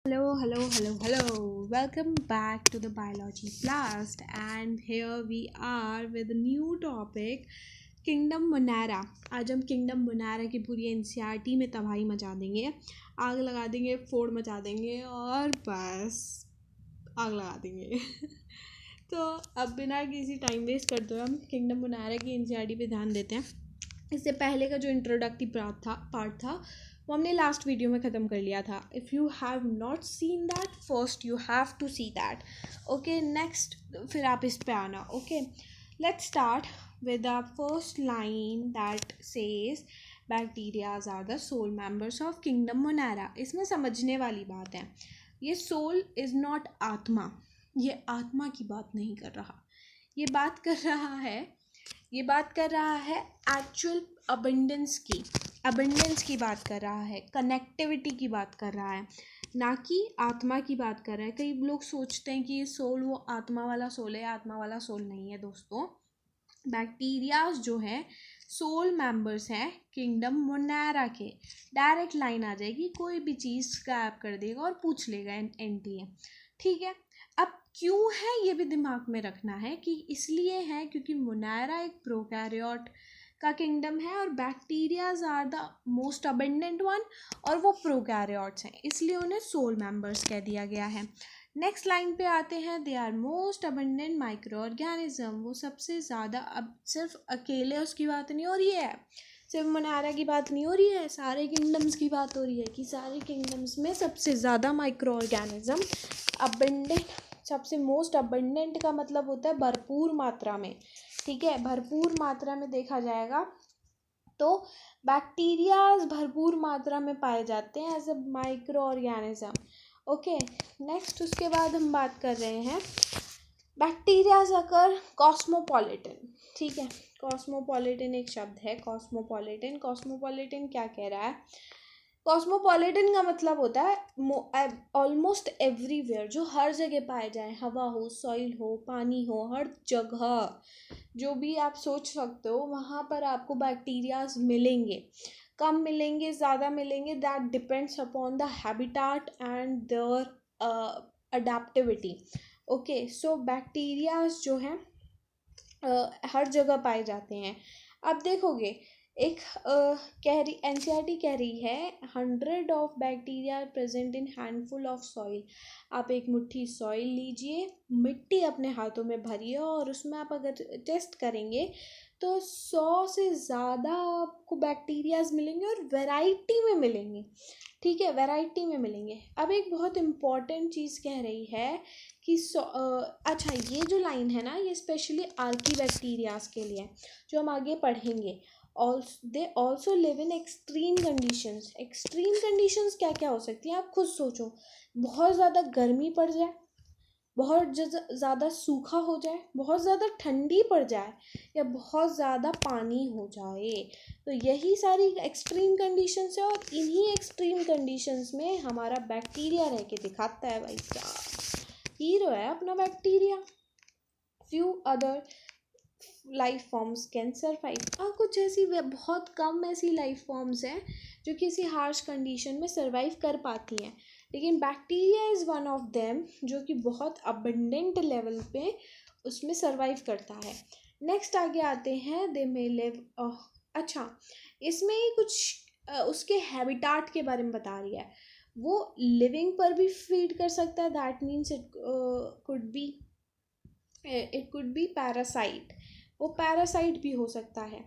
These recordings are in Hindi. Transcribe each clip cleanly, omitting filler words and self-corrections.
Hello, hello, hello, hello. Welcome back to the Biology Blast, and here we are with a new topic kingdom Monera. आज हम किंगडम मुनारा की पूरी एनसीईआरटी में तबाही मचा देंगे, आग लगा देंगे, फोड़ मचा देंगे और बस आग लगा देंगे। तो अब बिना किसी टाइम वेस्ट करते हुए हम किंगडम मुनारा की एनसीईआरटी पे ध्यान देते हैं। इससे पहले का जो इंट्रोडक्टरी पार्ट था वो हमने लास्ट वीडियो में ख़त्म कर लिया था। If you have not seen that first you have to see that. Okay, next फिर आप इस पे आना। Okay, let's start with the first line that says bacterias are the soul members of kingdom monera। इसमें समझने वाली बात है, ये soul is not आत्मा, ये आत्मा की बात नहीं कर रहा, ये बात कर रहा है ये बात कर रहा है एक्चुअल अबंडेंस की बात कर रहा है, कनेक्टिविटी की बात कर रहा है, ना कि आत्मा की बात कर रहा है। कई लोग सोचते हैं कि ये सोल वो आत्मा वाला सोल है, आत्मा वाला सोल नहीं है दोस्तों। बैक्टीरियाज जो है सोल मेंबर्स हैं किंगडम मोनेरा के। डायरेक्ट लाइन आ जाएगी, कोई भी चीज़ स्क्रैप कर देगा और पूछ लेगा एंटी है, ठीक है। अब क्यों है ये भी दिमाग में रखना है कि इसलिए है क्योंकि मोनेरा एक प्रोकैरियोट का किंगडम है और bacterias are the most abundant one, और वो प्रोकैरियोट्स हैं, इसलिए उन्हें सोल मेंबर्स कह दिया गया है। नेक्स्ट लाइन पे आते हैं, they are most abundant microorganism. वो सबसे ज़्यादा, अब सिर्फ अकेले उसकी बात नहीं हो रही है, सिर्फ मोनेरा की बात नहीं हो रही है, सारे किंगडम्स की बात हो रही है कि सारे किंगडम्स में सबसे ज़्यादा माइक्रो ऑर्गेनिज्म अबंडेंट, सबसे मोस्ट अबंडेंट का मतलब होता है भरपूर मात्रा में, ठीक है। भरपूर मात्रा में देखा जाएगा तो बैक्टीरियाज भरपूर मात्रा में पाए जाते हैं as a microorganism. Okay, next उसके बाद हम बात कर रहे हैं बैक्टीरियाज अकर कॉस्मोपॉलिटन, ठीक है। कॉस्मोपॉलिटन एक शब्द है, कॉस्मोपॉलिटन क्या कह रहा है? कॉस्मोपॉलिटन का मतलब होता है ऑलमोस्ट एवरीवेयर, जो हर जगह पाए जाए, हवा हो, सॉइल हो, पानी हो, हर जगह जो भी आप सोच सकते हो वहाँ पर आपको बैक्टीरियाज मिलेंगे। कम मिलेंगे, ज़्यादा मिलेंगे, that depends upon the habitat and their adaptivity. Okay, so bacterias जो हैं हर जगह पाए जाते हैं। अब देखोगे एक कह रही एनसीईआरटी कह रही है 100 of bacteria present in handful of soil. आप एक मुट्ठी सॉइल लीजिए, मिट्टी अपने हाथों में भरिए और उसमें आप अगर टेस्ट करेंगे तो 100 से ज़्यादा आपको बैक्टीरियाज मिलेंगे और वैरायटी में मिलेंगे, ठीक है, वैरायटी में मिलेंगे। अब एक बहुत इम्पॉर्टेंट चीज़ कह रही है कि अच्छा, ये जो लाइन है ना, ये स्पेशली आर्की बैक्टीरियाज के लिए जो हम आगे पढ़ेंगे। They also live in extreme conditions. Extreme conditions क्या क्या हो सकती हैं, आप खुद सोचो। बहुत ज़्यादा गर्मी पड़ जाए, बहुत ज़्यादा सूखा हो जाए, बहुत ज़्यादा ठंडी पड़ जाए, या बहुत ज़्यादा पानी हो जाए, तो यही सारी एक्सट्रीम कंडीशंस है। और इन्हीं एक्सट्रीम कंडीशंस में हमारा बैक्टीरिया रह के दिखाता है भाई साहब, हीरो है अपना bacteria. Few other life forms can survive. और कुछ ऐसी बहुत कम ऐसी लाइफ फॉर्म्स हैं जो किसी हार्श कंडीशन में सर्वाइव कर पाती हैं, लेकिन bacteria is one of them जो कि बहुत अबंडेंट लेवल पे उसमें सर्वाइव करता है। नेक्स्ट आगे आते हैं, दे मे लिव। अच्छा, इसमें ही कुछ उसके हैबिटाट के बारे में बता रही है। वो लिविंग पर भी फीड कर सकता है, that means it could be parasite. वो पैरासाइट भी हो सकता है।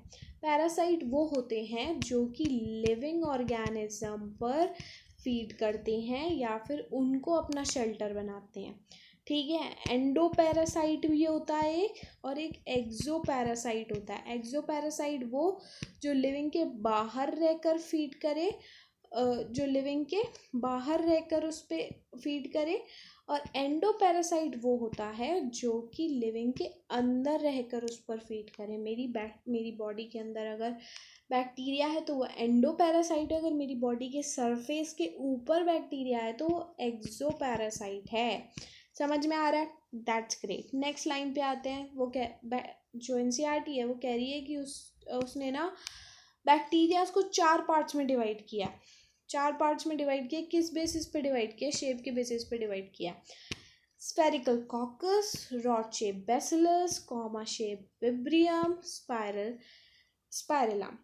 पैरासाइट वो होते हैं जो कि लिविंग ऑर्गेनिज्म पर फीड करते हैं या फिर उनको अपना शेल्टर बनाते हैं, ठीक है। एंडो पैरासाइट भी होता है एक, और एक एक्सो पैरासाइट होता है। एक्सो पैरासाइट वो जो लिविंग के बाहर रहकर फीड करे, जो लिविंग के बाहर रहकर उस पर फीड करे, और एंडो पैरासाइट वो होता है जो कि लिविंग के अंदर रहकर उस पर फीड करे। मेरी बॉडी के अंदर अगर बैक्टीरिया है तो वो एंडो पैरासाइट है, अगर मेरी बॉडी के सरफेस के ऊपर बैक्टीरिया है तो वो एक्सो पैरासाइट है। समझ में आ रहा है? That's great. नेक्स्ट लाइन पे आते हैं। वो जो एनसीईआरटी है वो कह रही है कि उसने ना बैक्टीरियाज को 4 पार्ट्स में डिवाइड किया। 4 पार्ट्स में डिवाइड किया। किस बेसिस पे डिवाइड किया? शेप के बेसिस पे डिवाइड किया। Spherical caucus, rod shape bacillus, comma shape विब्रियम, spirillum.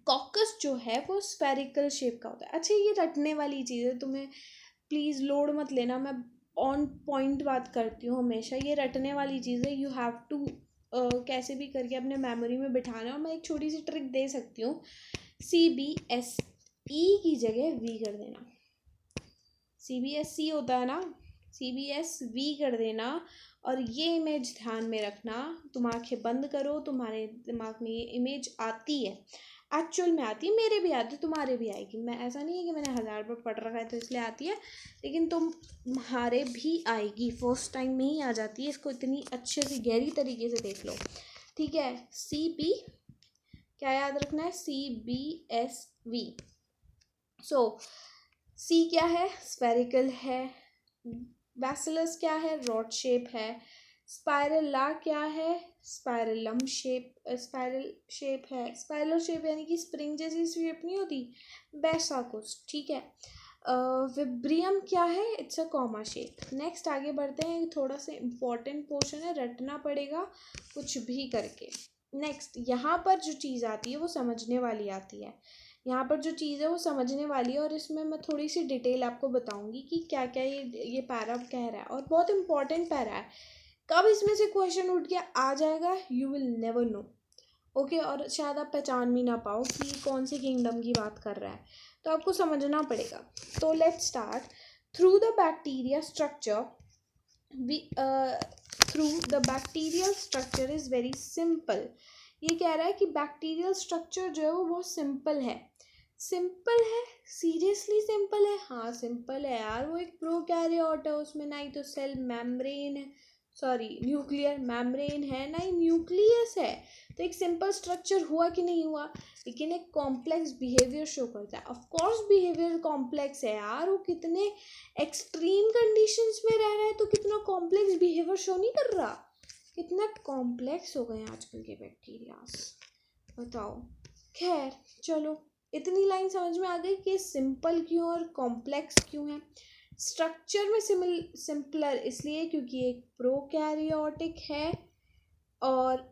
Caucus जो है वो स्फेरिकल शेप का होता है। अच्छा, ये रटने वाली चीज़ है, तुम्हें प्लीज़ लोड मत लेना, मैं ऑन पॉइंट बात करती हूँ हमेशा। ये रटने वाली चीज़ है, यू हैव टू कैसे भी करके अपने मेमोरी में बिठाना है। और मैं एक छोटी सी ट्रिक दे सकती हूँ, CBSE की जगह V कर देना। CBSC होता है ना, CBSV कर देना। और ये इमेज ध्यान में रखना, तुम आंखें बंद करो, तुम्हारे दिमाग में ये इमेज आती है, एक्चुअल में आती है, मेरे भी आती है, तुम्हारे भी आएगी। मैं ऐसा नहीं है कि मैंने 1000 बार पढ़ रखा है तो इसलिए आती है, लेकिन तुम्हारे भी आएगी, फर्स्ट टाइम में ही आ जाती है। इसको इतनी अच्छे से गहरी तरीके से देख लो, ठीक है। CB क्या याद रखना है? CBSV। सो C क्या है? स्फेरिकल है। बैसिलस क्या है? रॉड शेप है। स्पाइरला क्या है? स्पाइरलम शेप, स्पाइरल शेप है। स्पाइरल शेप यानी कि स्प्रिंग जैसी शेप नहीं होती, वैसा कुछ, ठीक है। विब्रियम क्या है? It's a comma shape. Next आगे बढ़ते हैं, थोड़ा सा इम्पॉर्टेंट पोर्शन है, रटना पड़ेगा कुछ भी करके। नेक्स्ट यहाँ पर जो चीज़ आती है वो समझने वाली आती है। यहाँ पर जो चीज़ है वो समझने वाली है, और इसमें मैं थोड़ी सी डिटेल आपको बताऊंगी कि क्या क्या ये पैरा कह रहा है, और बहुत इंपॉर्टेंट पैरा है। कब इसमें से क्वेश्चन उठ के आ जाएगा, you will never know, okay. और शायद आप पहचान भी ना पाओ कि कौन सी किंगडम की बात कर रहा है, तो आपको समझना पड़ेगा। तो let's start. Through the bacteria structure through the bacterial structure is very simple. ये कह रहा है कि बैक्टीरियल स्ट्रक्चर जो है वो बहुत सिंपल है। सिंपल है? सीरियसली सिंपल है? हाँ सिंपल है यार, वो एक प्रोकैरियोट है, उसमें ना ही तो सेल मेम्ब्रेन है, सॉरी न्यूक्लियर मेम्ब्रेन है, ना ही न्यूक्लियस है। तो एक सिंपल स्ट्रक्चर हुआ कि नहीं हुआ? लेकिन एक कॉम्प्लेक्स बिहेवियर शो करता है। ऑफ कोर्स बिहेवियर कॉम्प्लेक्स है यार, वो कितने एक्सट्रीम कंडीशंस में रह रहा है तो कितना कॉम्प्लेक्स बिहेवियर शो नहीं कर रहा। कितना कॉम्प्लेक्स हो गए आजकल के बैक्टीरियाज, बताओ। खैर चलो, इतनी लाइन समझ में आ गई कि सिंपल क्यों और कॉम्प्लेक्स क्यों है। स्ट्रक्चर में सिंपलर इसलिए क्योंकि एक प्रोकैरियोटिक है, और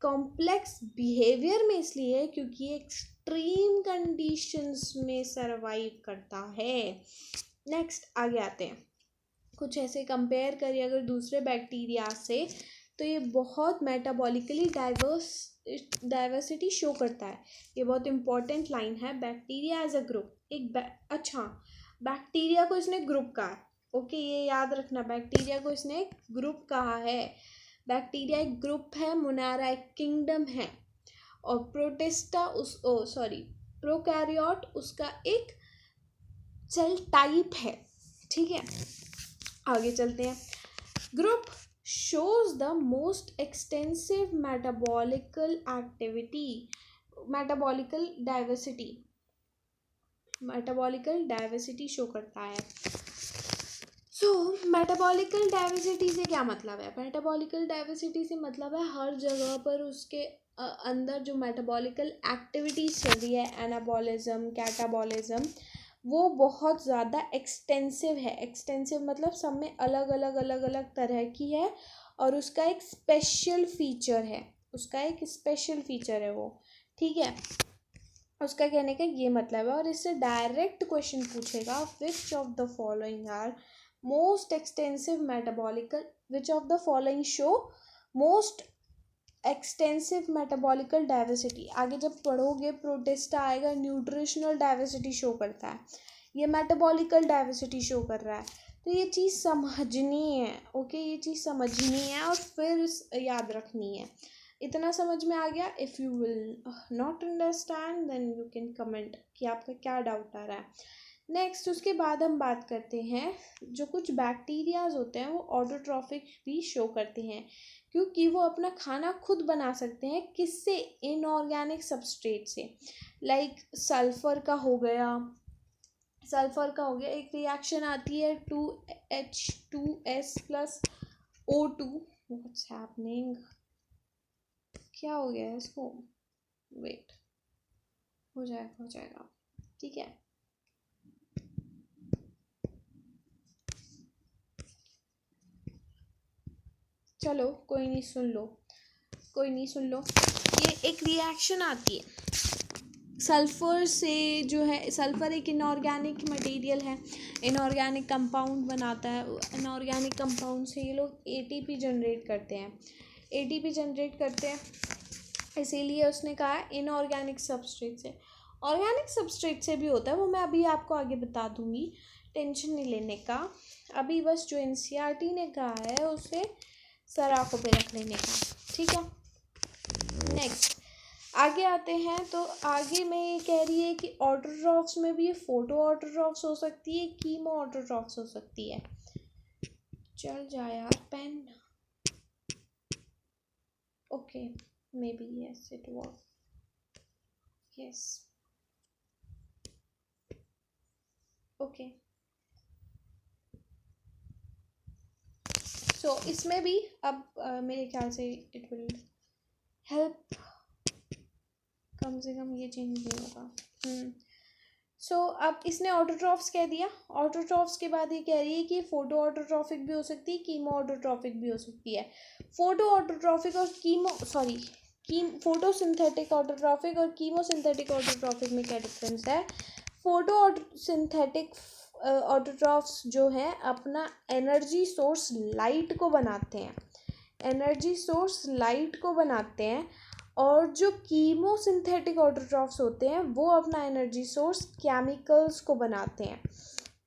कॉम्प्लेक्स बिहेवियर में इसलिए क्योंकि एक्सट्रीम कंडीशंस में सरवाइव करता है। नेक्स्ट आगे आते हैं, कुछ ऐसे कंपेयर करिए अगर दूसरे बैक्टीरिया से, तो ये बहुत मेटाबॉलिकली डाइवर्सिटी शो करता है। ये बहुत इंपॉर्टेंट लाइन है। बैक्टीरिया एज अ ग्रुप, अच्छा बैक्टीरिया को इसने ग्रुप कहा, ओके ये याद रखना, बैक्टीरिया को इसने एक ग्रुप कहा है। बैक्टीरिया एक ग्रुप है, मोनारा एक किंगडम है, और प्रोटिस्टा प्रोकैरियोट उसका एक सेल टाइप है, ठीक है। आगे चलते हैं। Group shows the most extensive metabolical diversity show करता है। मेटाबॉलिकल डाइवर्सिटी से क्या मतलब है? मेटाबॉलिकल डाइवर्सिटी से मतलब है हर जगह पर उसके अंदर जो मेटाबॉलिकल एक्टिविटीज चल रही है, एनाबॉलिज्म, कैटाबॉलिज्म, वो बहुत ज़्यादा एक्सटेंसिव है। एक्सटेंसिव मतलब सब में अलग अलग तरह की है, और उसका एक स्पेशल फीचर है, वो, ठीक है। उसका कहने का ये मतलब है, और इससे डायरेक्ट क्वेश्चन पूछेगा, which of the following are most extensive metabolical, which of the following show most extensive metabolical diversity. आगे जब पढ़ोगे प्रोटिस्टा आएगा, न्यूट्रिशनल डाइवर्सिटी शो करता है, ये मेटाबॉलिकल डाइवर्सिटी शो कर रहा है। तो ये चीज़ समझनी है, ओके, ये चीज़ समझनी है और फिर याद रखनी है। इतना समझ में आ गया? If you will not understand then you can comment कि आपका क्या डाउट आ रहा है। नेक्स्ट उसके बाद हम बात करते हैं, जो कुछ बैक्टीरियाज होते हैं वो ऑटोट्रॉफिक भी शो करते हैं, क्योंकि वो अपना खाना खुद बना सकते हैं। किससे? इनऑर्गेनिक सबस्ट्रेट से। लाइक सल्फ़र का हो गया, एक रिएक्शन आती है 2H2S plus O2। What's happening, क्या हो गया है इसको? वेट, हो जाएगा, ठीक है। चलो कोई नहीं, सुन लो, कोई नहीं, सुन लो। ये एक रिएक्शन आती है सल्फ़र से, जो है सल्फ़र एक इनऑर्गेनिक मटेरियल है, इनऑर्गेनिक कंपाउंड बनाता है। इनऑर्गेनिक कंपाउंड से ये लोग एटीपी जनरेट करते हैं, एटीपी जनरेट करते हैं, इसीलिए उसने कहा इनऑर्गेनिक सबस्ट्रेट से। ऑर्गेनिक सबस्ट्रेट से भी होता है, वो मैं अभी आपको आगे बता दूँगी, टेंशन नहीं लेने का। अभी बस जो एनसीईआरटी ने कहा है उसे सर आँखों पे रख लेने का, ठीक है। नेक्स्ट आगे आते हैं, तो आगे में ये कह रही है कि ऑटोट्रॉफ्स में भी ये फोटो ऑटोट्रॉफ्स हो सकती है, कीमो ऑटोट्रॉफ्स हो सकती है। चल जा यार pen. Okay, maybe yes it was, yes, okay. So इसमें भी अब मेरे ख्याल से इट विल हेल्प, कम से कम ये चेंज नहीं होगा। सो अब इसने ऑटोट्रॉफ्स कह दिया। ऑटोट्रॉफ्स के बाद ये कह रही है कि फोटो ऑटोट्रॉफिक भी हो सकती है, कीमो ऑटोट्रॉफिक भी हो सकती है। फोटो ऑटोट्रॉफिक और फोटो सिंथेटिक ऑटोट्रॉफिक और कीमो सिंथेटिक ऑटोट्रॉफिक में क्या डिफरेंस है? फोटो सिंथेटिक ऑटोट्रॉफ्स जो है अपना एनर्जी सोर्स लाइट को बनाते हैं, एनर्जी सोर्स लाइट को बनाते हैं, और जो कीमो सिंथेटिक ऑटोट्रॉफ्स होते हैं वो अपना एनर्जी सोर्स केमिकल्स को बनाते हैं,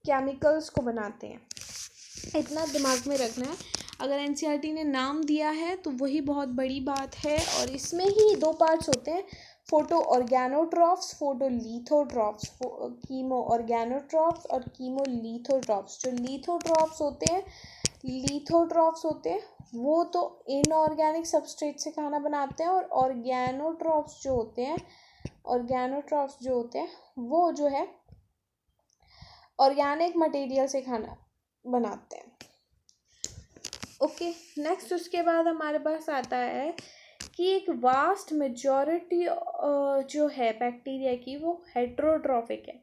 केमिकल्स को बनाते हैं। इतना दिमाग में रखना है, अगर एनसीईआरटी ने नाम दिया है तो वही बहुत बड़ी बात है। और इसमें ही दो पार्ट्स होते हैं, फोटो ऑर्गेनोट्रॉफ्स, फोटो लिथोट्रॉफ्स, कीमो ऑर्गेनोट्रॉफ्स और कीमो लिथोट्रॉफ्स। जो लिथोट्रॉफ्स होते हैं वो तो इनऑर्गेनिक सबस्ट्रेट से खाना बनाते हैं, और ऑर्गेनोट्रॉफ्स जो होते हैं वो जो है ऑर्गेनिक मटेरियल से खाना बनाते हैं। ओके, नेक्स्ट उसके बाद हमारे पास आता है कि एक वास्ट मेजॉरिटी जो है बैक्टीरिया की वो हेट्रोट्रॉफिक है,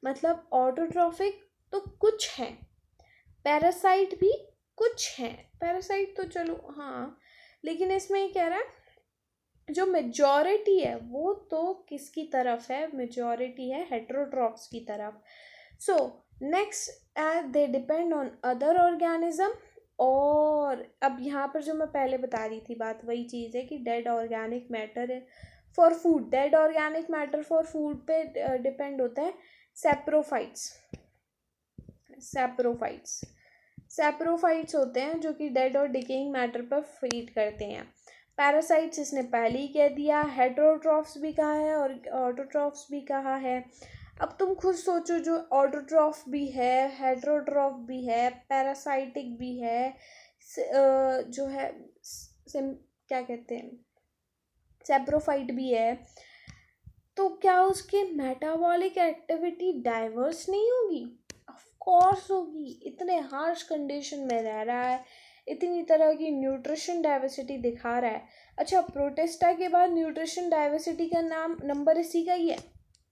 मतलब ऑटोट्रॉफिक तो कुछ है, पैरासाइट भी कुछ है। पैरासाइट तो चलो हाँ, लेकिन इसमें ये कह रहा है जो मेजॉरिटी है वो तो किसकी तरफ है? मेजॉरिटी है हेट्रोट्रॉफ्स की तरफ। So next they depend on other organism. और अब यहाँ पर जो मैं पहले बता रही थी बात वही चीज़ है कि dead organic matter for food, dead organic matter for food पे डिपेंड होता है सैप्रोफाइट्स। सैप्रोफाइट्स होते हैं जो कि डेड और डिकेइंग मैटर पर फीड करते हैं। पैरासाइट्स इसने पहले ही कह दिया, हेट्रोट्रॉफ्स भी कहा है और ऑटोट्रॉफ्स भी कहा है। अब तुम खुद सोचो, जो ऑटोट्रॉफ भी है, हेट्रोट्रॉफ भी है, पैरासाइटिक भी है, जो है क्या कहते हैं, सैप्रोफाइट भी है, तो क्या उसके मेटाबॉलिक एक्टिविटी डाइवर्स नहीं होगी? ऑफ कोर्स होगी। इतने हार्श कंडीशन में रह रहा है, इतनी तरह की न्यूट्रिशन डाइवर्सिटी दिखा रहा है। अच्छा, प्रोटिस्टा के बाद न्यूट्रिशन डाइवर्सिटी का नंबर इसी का ही है,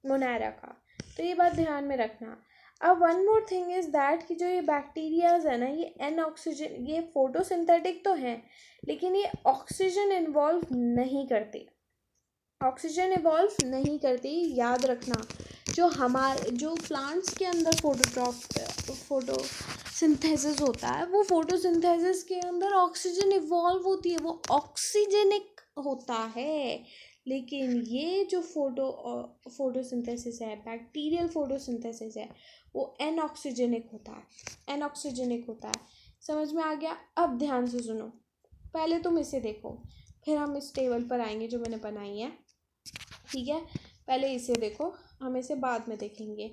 मोनेरा का, तो ये बात ध्यान में रखना। अब one more thing is that कि जो ये बैक्टीरियाज है ना, ये ऑक्सीजन, ये फोटोसिंथेटिक तो हैं लेकिन ये ऑक्सीजन इन्वॉल्व नहीं करते, ऑक्सीजन इवॉल्व नहीं करती, याद रखना। जो प्लांट्स के अंदर फोटोसिंथेसिस होता है, वो फोटोसिंथेसिस के अंदर ऑक्सीजन इवॉल्व होती है, वो ऑक्सीजेनिक होता है। लेकिन ये जो फोटोसिंथेसिस है, बैक्टीरियल फोटोसिंथेसिस है, वो एनऑक्सीजेनिक होता है। समझ में आ गया? अब ध्यान से सुनो, पहले तुम इसे देखो, फिर हम इस टेबल पर आएंगे जो मैंने बनाई है, ठीक है? पहले इसे देखो, हम इसे बाद में देखेंगे।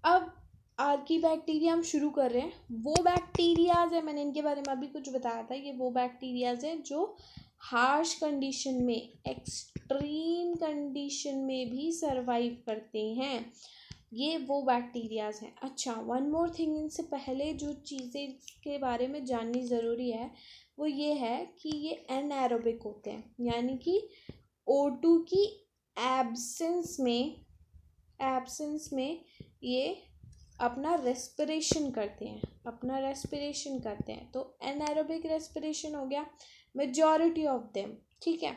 अब आर्की बैक्टीरिया हम शुरू कर रहे हैं। वो बैक्टीरियाज है, मैंने इनके बारे में अभी कुछ बताया था, ये वो बैक्टीरियाज हैं जो हार्श कंडीशन में, एक्सट्रीम कंडीशन में भी सरवाइव करते हैं, ये वो बैक्टीरियाज हैं। अच्छा, वन मोर थिंग, इनसे पहले जो चीज़ें के बारे में जाननी ज़रूरी है वो ये है कि ये एनएरोबिक होते हैं, यानी कि O2 की एब्सेंस में ये अपना रेस्पिरेशन करते हैं, तो एनारोबिक रेस्पिरेशन हो गया मेजॉरिटी ऑफ देम, ठीक है।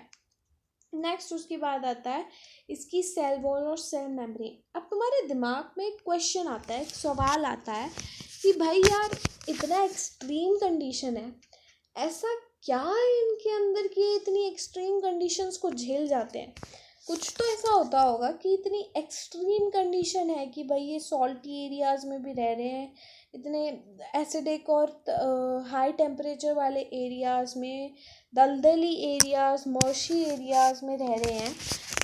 नेक्स्ट उसके बाद आता है इसकी सेल वॉल और सेल मेम्ब्रेन। अब तुम्हारे दिमाग में एक क्वेश्चन आता है, एक सवाल आता है कि भाई यार इतना एक्सट्रीम कंडीशन है, ऐसा क्या है इनके अंदर कि ये इतनी एक्सट्रीम कंडीशंस को झेल जाते हैं। कुछ तो ऐसा होता होगा कि इतनी एक्सट्रीम कंडीशन है कि भाई ये सॉल्टी एरियाज़ में भी रह रहे हैं, इतने एसिडिक और हाई टेम्परेचर वाले एरियाज़ में, दलदली एरियाज़, मर्शी एरियाज़ में रह रहे हैं,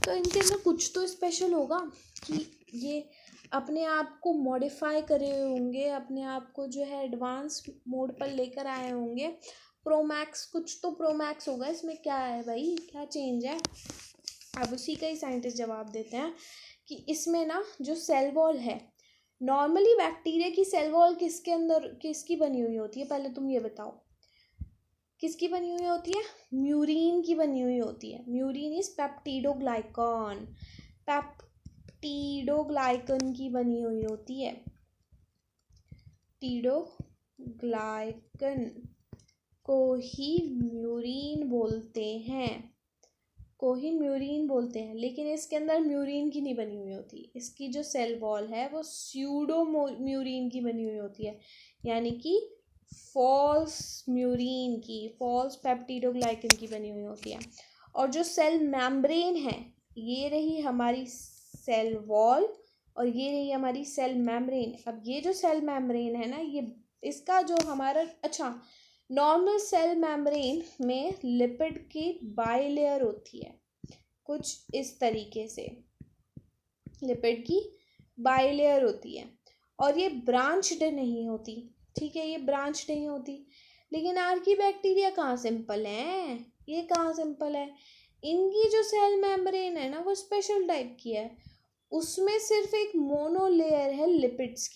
तो इनके अंदर कुछ तो स्पेशल होगा कि ये अपने आप को मॉडिफाई करे होंगे, अपने आप को जो है एडवांस मोड पर लेकर आए होंगे। प्रोमैक्स, कुछ तो प्रोमैक्स होगा इसमें, क्या है भाई, क्या चेंज है। अब उसी का ही साइंटिस्ट जवाब देते हैं कि इसमें ना जो सेल वॉल है, नॉर्मली बैक्टीरिया की सेल वॉल किसकी बनी हुई होती है, पहले तुम ये बताओ किसकी बनी हुई होती है। म्यूरिन की बनी हुई होती है। म्यूरिन इज पेप्टिडोग्लाइकन, पेप्टिडोग्लाइकन की बनी हुई होती है। पेप्टिडोग्लाइकन को ही म्यूरिन बोलते हैं, लेकिन इसके अंदर म्यूरिन की नहीं बनी हुई होती। इसकी जो सेल वॉल है वो स्यूडो म्यूरिन की बनी हुई होती है, यानी कि फॉल्स पेप्टिडोग्लाइकन की बनी हुई होती है। और जो सेल मेम्ब्रेन है, ये रही हमारी सेल वॉल और ये रही हमारी सेल मेम्ब्रेन। अब ये जो सेल मेम्ब्रेन है ना, ये इसका जो हमारा नॉर्मल सेल मेम्ब्रेन में लिपिड की बाइलेयर होती है, कुछ इस तरीके से लिपिड की बाइलेयर होती है, और ये ब्रांच्ड नहीं होती, ठीक है, ये ब्रांच नहीं होती। लेकिन आर्कीबैक्टीरिया कहाँ सिंपल है, ये कहाँ सिंपल है। इनकी जो सेल मेम्ब्रेन है ना वो स्पेशल टाइप की है, उसमें सिर्फ एक मोनोलेयर है लिपिड्स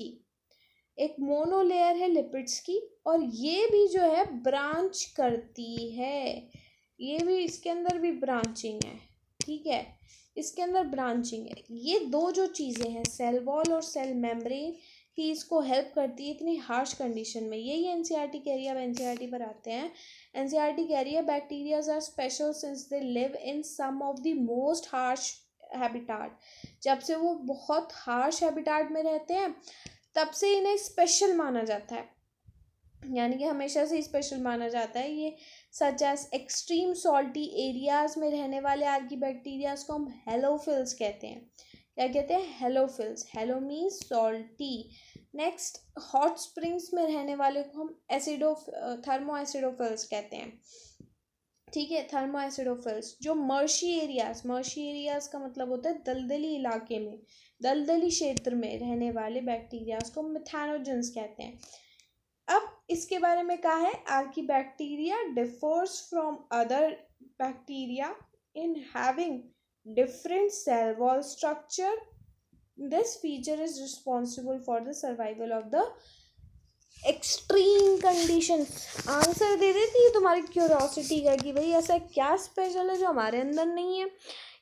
की, और ये भी जो है ब्रांच करती है, ये भी इसके अंदर भी ब्रांचिंग है, ठीक है, इसके अंदर ब्रांचिंग है। ये दो जो चीज़ें हैं, सेल वॉल और सेल मेम्ब्रेन, ही इसको हेल्प करती है इतनी हार्श कंडीशन में। यही एनसीईआरटी कह रही है। अब एनसीईआरटी पर आते हैं। एनसीईआरटी कह रही है bacterias are special since they live in some of the most harsh habitat. जब से वो बहुत हार्श हैबिटाट में रहते हैं तब से इन्हें स्पेशल माना जाता है, यानी कि हमेशा से स्पेशल माना जाता है। ये such as extreme salty areas में रहने वाले आर्कीबैक्टीरियाज को हम हेलोफिल्स कहते हैं। क्या कहते हैं? Halophiles. Halo means salty. Next, hot springs में रहने वाले को हम थर्मोएसिडोफिल्स कहते हैं, ठीक है, थर्मोएसिडोफिल्स। जो मर्शी एरियाज का मतलब होता है दलदली इलाके में, दलदली क्षेत्र में रहने वाले बैक्टीरियाज को मिथेनोजेंस कहते हैं। अब इसके बारे में कहा है, archaebacteria differs from other bacteria in having different cell wall structure. This feature is responsible for the survival of the extreme condition. Answer दे देती है तुम्हारी क्यूरोसिटी का कि भाई ऐसा क्या स्पेशल है जो हमारे अंदर नहीं है।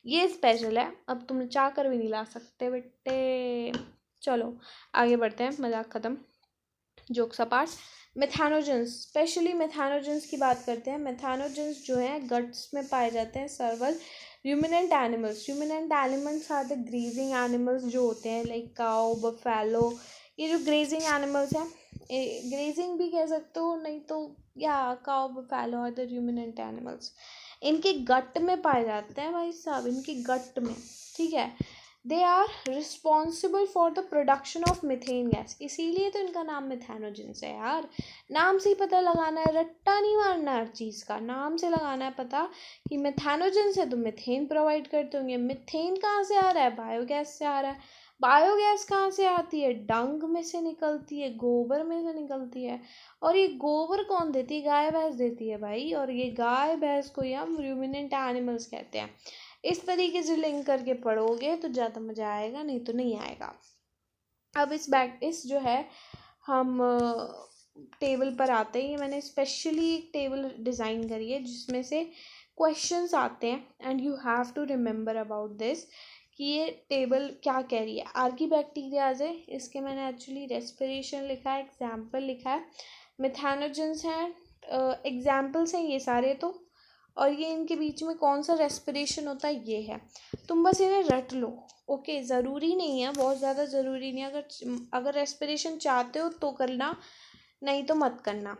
ये स्पेशल है, अब तुम चाह कर भी नहीं ला सकते बेटे। चलो आगे बढ़ते हैं, मजाक ख़त्म, जोक्स अपार्ट। मेथानोजेंस, स्पेशली मेथानोजेंस की बात करते हैं। मेथानोजेंस जो हैं गट्स में पाए जाते हैं सर्वल ruminant animals are the grazing animals जो होते हैं, लाइक काउ, बफेलो। ये जो ग्रेजिंग एनिमल्स हैं, ग्रेजिंग भी कह सकते हो, नहीं तो या cow, buffalo are the ruminant animals. इनके गट में पाए जाते हैं भाई साहब, इनके गट में, ठीक है। They are responsible for the production of methane gas, इसीलिए तो इनका नाम मिथेनोजेंस है यार। नाम से ही पता लगाना है, रट्टा नहीं मारना हर चीज़ का, नाम से लगाना है पता कि मिथेनोजेंस है तो मिथेन प्रोवाइड करते होंगे। मिथेन कहाँ से आ रहा है? बायोगैस से आ रहा है। बायोगैस कहाँ से आती है? डंग में से निकलती है, गोबर में से निकलती है। और ये गोबर कौन देती है? गाय भैंस देती है भाई, और ये गाय भैंस को ही हम रूमिनेंट एनिमल्स कहते हैं। इस तरीके से लिंक करके पढ़ोगे तो ज़्यादा मज़ा आएगा, नहीं तो नहीं आएगा। अब इस जो है हम टेबल पर आते हैं। मैंने स्पेशली एक टेबल डिज़ाइन करी है जिसमें से क्वेश्चंस आते हैं, and you have to remember about this कि ये टेबल क्या कह रही है। आर्कीबैक्टीरियाज है, इसके मैंने एक्चुअली रेस्पिरेशन लिखा है, एग्जाम्पल लिखा है। मिथेनोजेंस हैं, एग्जाम्पल्स हैं ये सारे तो, और ये इनके बीच में कौन सा रेस्पिरेशन होता है ये है। तुम बस इन्हें रट लो, ओके। ज़रूरी नहीं है, बहुत ज़्यादा ज़रूरी नहीं है। अगर रेस्पिरेशन चाहते हो तो करना, नहीं तो मत करना।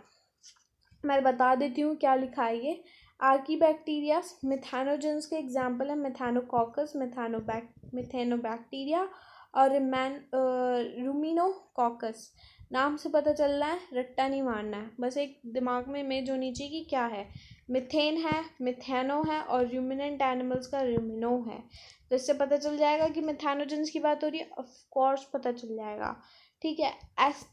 मैं बता देती हूँ क्या लिखा है ये। आर्कीबैक्टीरिया मिथेनोजेंस के एग्जाम्पल है मिथेनोकॉकस, मिथेनोबैक्टीरिया और रूमिनोकॉकस। नाम से पता चल रहा है, रट्टा नहीं मारना है, बस एक दिमाग में इमेज होनी चाहिए कि क्या है। मिथेन है, मिथेनो है, और रूमिनेंट एनिमल्स का रूमिनो है। तो इससे पता चल जाएगा कि मिथेनोजेंस की बात हो रही है, ऑफ कोर्स पता चल जाएगा, ठीक है।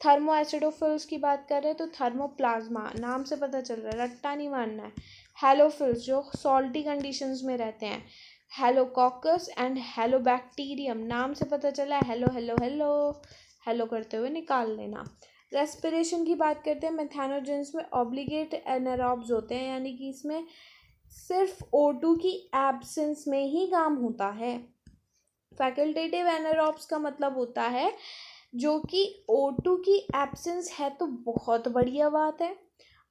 थर्मो एसिडोफिल्स की बात कर रहे हैं तो थर्मोप्लाज्मा, नाम से पता चल रहा है, रट्टा नहीं मारना है। हेलोफिल्स जो सॉल्टी कंडीशंस में रहते हैं, हेलोकॉकस एंड हेलोबैक्टीरियम, नाम से पता चला है, हेलो हेलो हेलो हेलो करते हुए निकाल लेना। रेस्पिरेशन की बात करते हैं, मेथेनोजेंस में ऑब्लिगेट एनारोब्स होते हैं, यानी कि इसमें सिर्फ O2 की एब्सेंस में ही काम होता है। फैकल्टेटिव एनारोब्स का मतलब होता है जो कि O2 की एब्सेंस है तो बहुत बढ़िया बात है,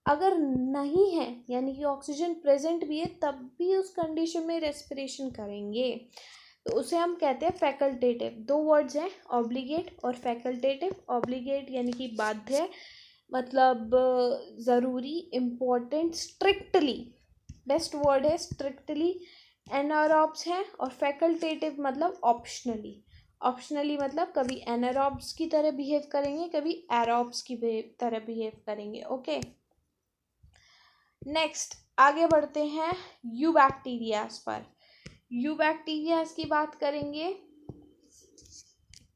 अगर नहीं है यानी कि ऑक्सीजन प्रेजेंट भी है तब भी उस कंडीशन में रेस्पिरेशन करेंगे, तो उसे हम कहते हैं फैकल्टेटिव। दो वर्ड्स हैं, ऑब्लिगेट और फैकल्टेटिव। ऑब्लिगेट यानी कि बाध्य, मतलब ज़रूरी, इम्पोर्टेंट, स्ट्रिक्टली, बेस्ट वर्ड है स्ट्रिक्टली एनारोब्स हैं। और फैकल्टेटिव मतलब ऑप्शनली, ऑप्शनली मतलब कभी एनारोब्स की तरह बिहेव करेंगे, कभी एरोब्स की तरह बिहेव करेंगे, ओके। नेक्स्ट आगे बढ़ते हैं यूबैक्टीरियाज पर। यूबैक्टीरियाज की बात करेंगे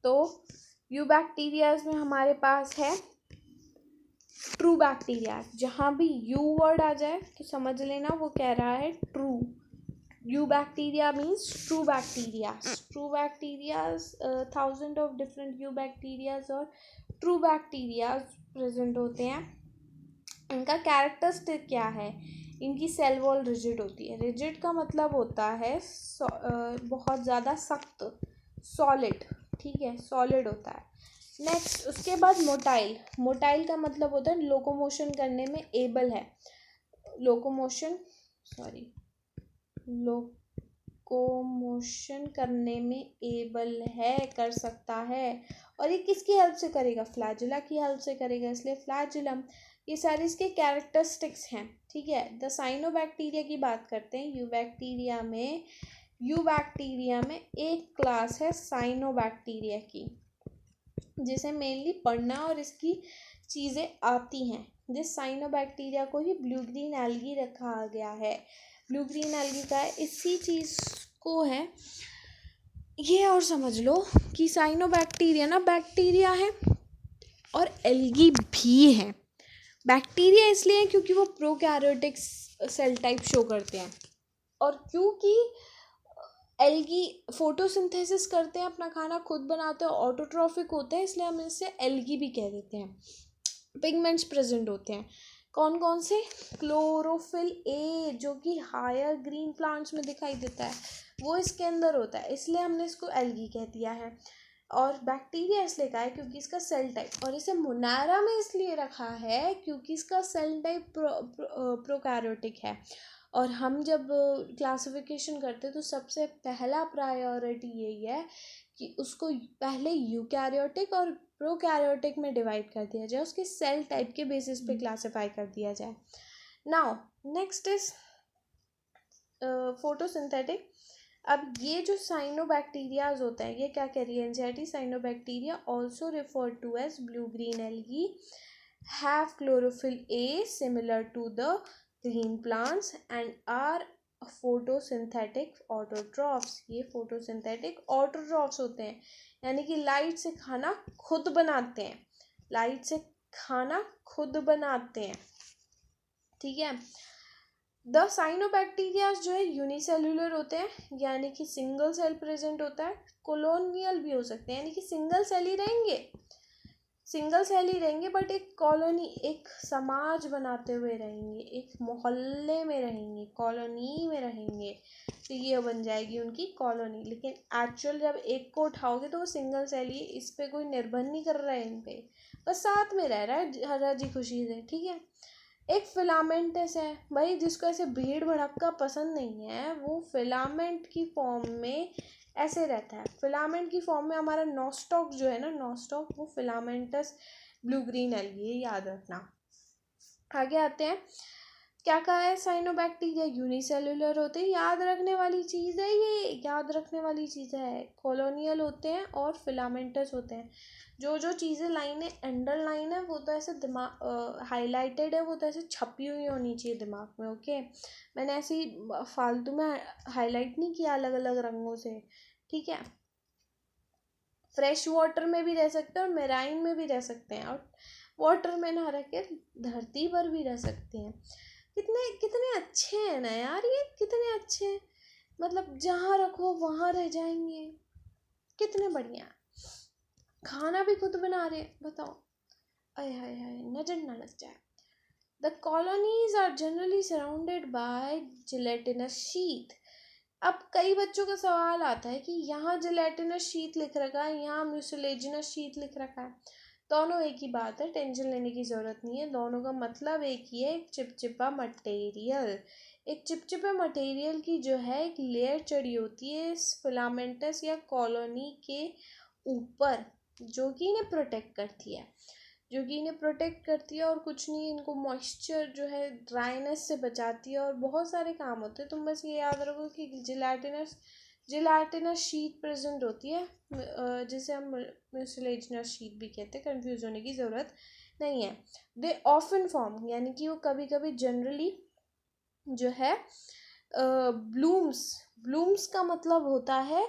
तो यूबैक्टीरियाज में हमारे पास है ट्रू बैक्टीरिया। जहाँ भी यू वर्ड आ जाए तो समझ लेना वो कह रहा है true. Eubacteria means true bacterias. True bacterias, thousand of different eubacterias और ट्रू बैक्टीरियाज प्रेजेंट होते हैं। इनका कैरेक्टरिस्टिक क्या है, इनकी सेल वॉल रिजिड होती है। रिजिड का मतलब होता है बहुत ज़्यादा सख्त, सॉलिड, ठीक है, सॉलिड होता है। नेक्स्ट उसके बाद मोटाइल। मोटाइल का मतलब होता है लोकोमोशन करने में एबल है, लोकोमोशन करने में एबल है, कर सकता है। और ये किसकी हेल्प से करेगा, फ्लैजिला की हेल्प से करेगा, इसलिए फ्लैजिलम। ये सारे इसके कैरेक्टरिस्टिक्स हैं, ठीक है। द साइनोबैक्टीरिया की बात करते हैं। यूबैक्टीरिया में एक क्लास है साइनोबैक्टीरिया की, जिसे मेनली पढ़ना और इसकी चीज़ें आती हैं। जिस साइनोबैक्टीरिया को ही ब्लू ग्रीन एल्गी रखा गया है। ब्लू ग्रीन एल्गी का है, इसी चीज़ को है ये। और समझ लो कि साइनोबैक्टीरिया ना बैक्टीरिया है और एल्गी भी है। बैक्टीरिया इसलिए है क्योंकि वो प्रोकैरियोटिक सेल टाइप शो करते हैं, और क्योंकि एल्गी फोटोसिंथेसिस करते हैं, अपना खाना खुद बनाते हैं, ऑटोट्रॉफिक होते हैं, इसलिए हम इसे एल्गी भी कह देते हैं। पिगमेंट्स प्रेजेंट होते हैं, कौन कौन से, क्लोरोफिल ए जो कि हायर ग्रीन प्लांट्स में दिखाई देता है वो इसके अंदर होता है, इसलिए हमने इसको एल्गी कह दिया है। और बैक्टीरिया इसलिए कहा है क्योंकि इसका सेल टाइप, और इसे मोनारा में इसलिए रखा है क्योंकि इसका सेल टाइप प्रोकैरियोटिक है। और हम जब क्लासिफिकेशन करते हैं तो सबसे पहला प्रायोरिटी यही है कि उसको पहले यूकैरियोटिक और प्रोकैरियोटिक में डिवाइड कर दिया जाए, उसके सेल टाइप के बेसिस पे क्लासिफाई कर दिया जाए। Now next is photosynthetic. अब ये जो साइनोबैक्टीरियाज होता है ये क्या कह रही है NCERT, cyanobacteria also refer to as blue green algae have chlorophyll a similar to the green plants and are photosynthetic autotrophs। ये photosynthetic autotrophs होते हैं, यानी कि लाइट से खाना खुद बनाते हैं, लाइट से खाना खुद बनाते हैं, ठीक है। द साइनोबैक्टीरिया जो है यूनिसेलुलर होते हैं, यानी कि सिंगल सेल प्रेजेंट होता है। कॉलोनियल भी हो सकते हैं, यानी कि सिंगल सेल ही रहेंगे, सिंगल सेल ही रहेंगे बट एक कॉलोनी, एक समाज बनाते हुए रहेंगे, एक मोहल्ले में रहेंगे, कॉलोनी में रहेंगे, तो ये बन जाएगी उनकी कॉलोनी। लेकिन एक्चुअल जब एक को उठाओगे तो वो सिंगल सेल ही, इस पे कोई निर्भर नहीं कर रहा है इन पे, बस साथ में रह रहा है राजी खुशी से, ठीक है। एक फिलामेंटस है भाई, जिसको ऐसे भीड़ भड़क्का पसंद नहीं है, वो फिलामेंट की फॉर्म में ऐसे रहता है। फिलामेंट की फॉर्म में हमारा नॉस्टॉक जो है ना, नॉस्टॉक, वो फिलामेंटस ब्लू ग्रीन एल्गी, ये याद रखना। आगे आते हैं, क्या कहा है, साइनोबैक्टीरिया यूनिसेलुलर होते हैं, याद रखने वाली चीज़ है ये, याद रखने वाली चीज़ है। कॉलोनियल होते हैं और फिलामेंटस होते हैं। जो जो चीज़ें लाइनें अंडरलाइन है वो तो ऐसे दिमाग हाईलाइटेड है, वो तो ऐसे छपी हुई होनी चाहिए दिमाग में, ओके। मैंने ऐसे ही फालतू में हाईलाइट नहीं किया अलग अलग रंगों से, ठीक है। फ्रेश वाटर में भी रह सकते हैं और मेराइन में भी रह सकते हैं, और वाटर में ना रह के धरती पर भी रह सकते हैं। कितने कितने अच्छे हैं ना यार, ये कितने अच्छे हैं, मतलब जहाँ रखो वहाँ रह जाएंगे, कितने बढ़िया। खाना भी खुद बना रहे, बताओ, आय हाय हाय, नजर ना लग जाए। The colonies are generally surrounded by gelatinous sheath. अब कई बच्चों का सवाल आता है कि यहाँ जिलेटिनस शीथ लिख रखा है, यहाँ म्यूसिलेजिनस शीथ लिख रखा है, दोनों एक ही बात है, टेंशन लेने की ज़रूरत नहीं है, दोनों का मतलब एक ही है, एक चिपचिपा मटेरियल। एक चिपचिपा मटेरियल की जो है एक लेयर चढ़ी होती है इस फिलामेंटस या कॉलोनी के ऊपर, जो कि इन्हें प्रोटेक्ट करती है, जो कि इन्हें प्रोटेक्ट करती है और कुछ नहीं, इनको मॉइस्चर जो है ड्राइनेस से बचाती है, और बहुत सारे काम होते हैं। तुम बस ये याद रखो कि जिलेटिनस शीट प्रेजेंट होती है, जिसे हम म्यूसिलेजिनस शीट भी कहते हैं, कंफ्यूज होने की ज़रूरत नहीं है। दे ऑफन फॉर्म, यानी कि वो कभी कभी जनरली जो है ब्लूम्स का मतलब होता है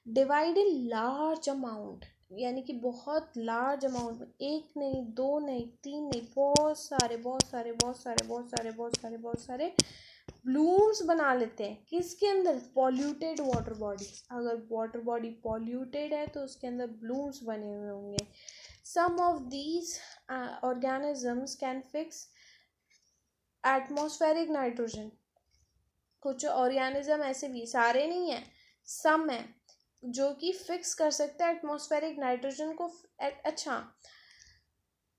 डिवाइड इन लार्ज अमाउंट, यानी कि बहुत लार्ज अमाउंट में, एक नहीं, दो नहीं, तीन नहीं, बहुत सारे बहुत सारे बहुत सारे बहुत सारे बहुत सारे बहुत सारे ब्लूम्स बना लेते हैं। किसके अंदर? पॉल्यूटेड वाटर बॉडी, अगर वाटर बॉडी पॉल्यूटेड है तो उसके अंदर ब्लूम्स बने हुए होंगे। Some of these organisms can fix atmospheric nitrogen. कुछ ऑर्गेनिज्म ऐसे भी, सारे नहीं है, सम है, जो कि फिक्स कर सकते हैं एटमॉस्फेरिक नाइट्रोजन को। अच्छा,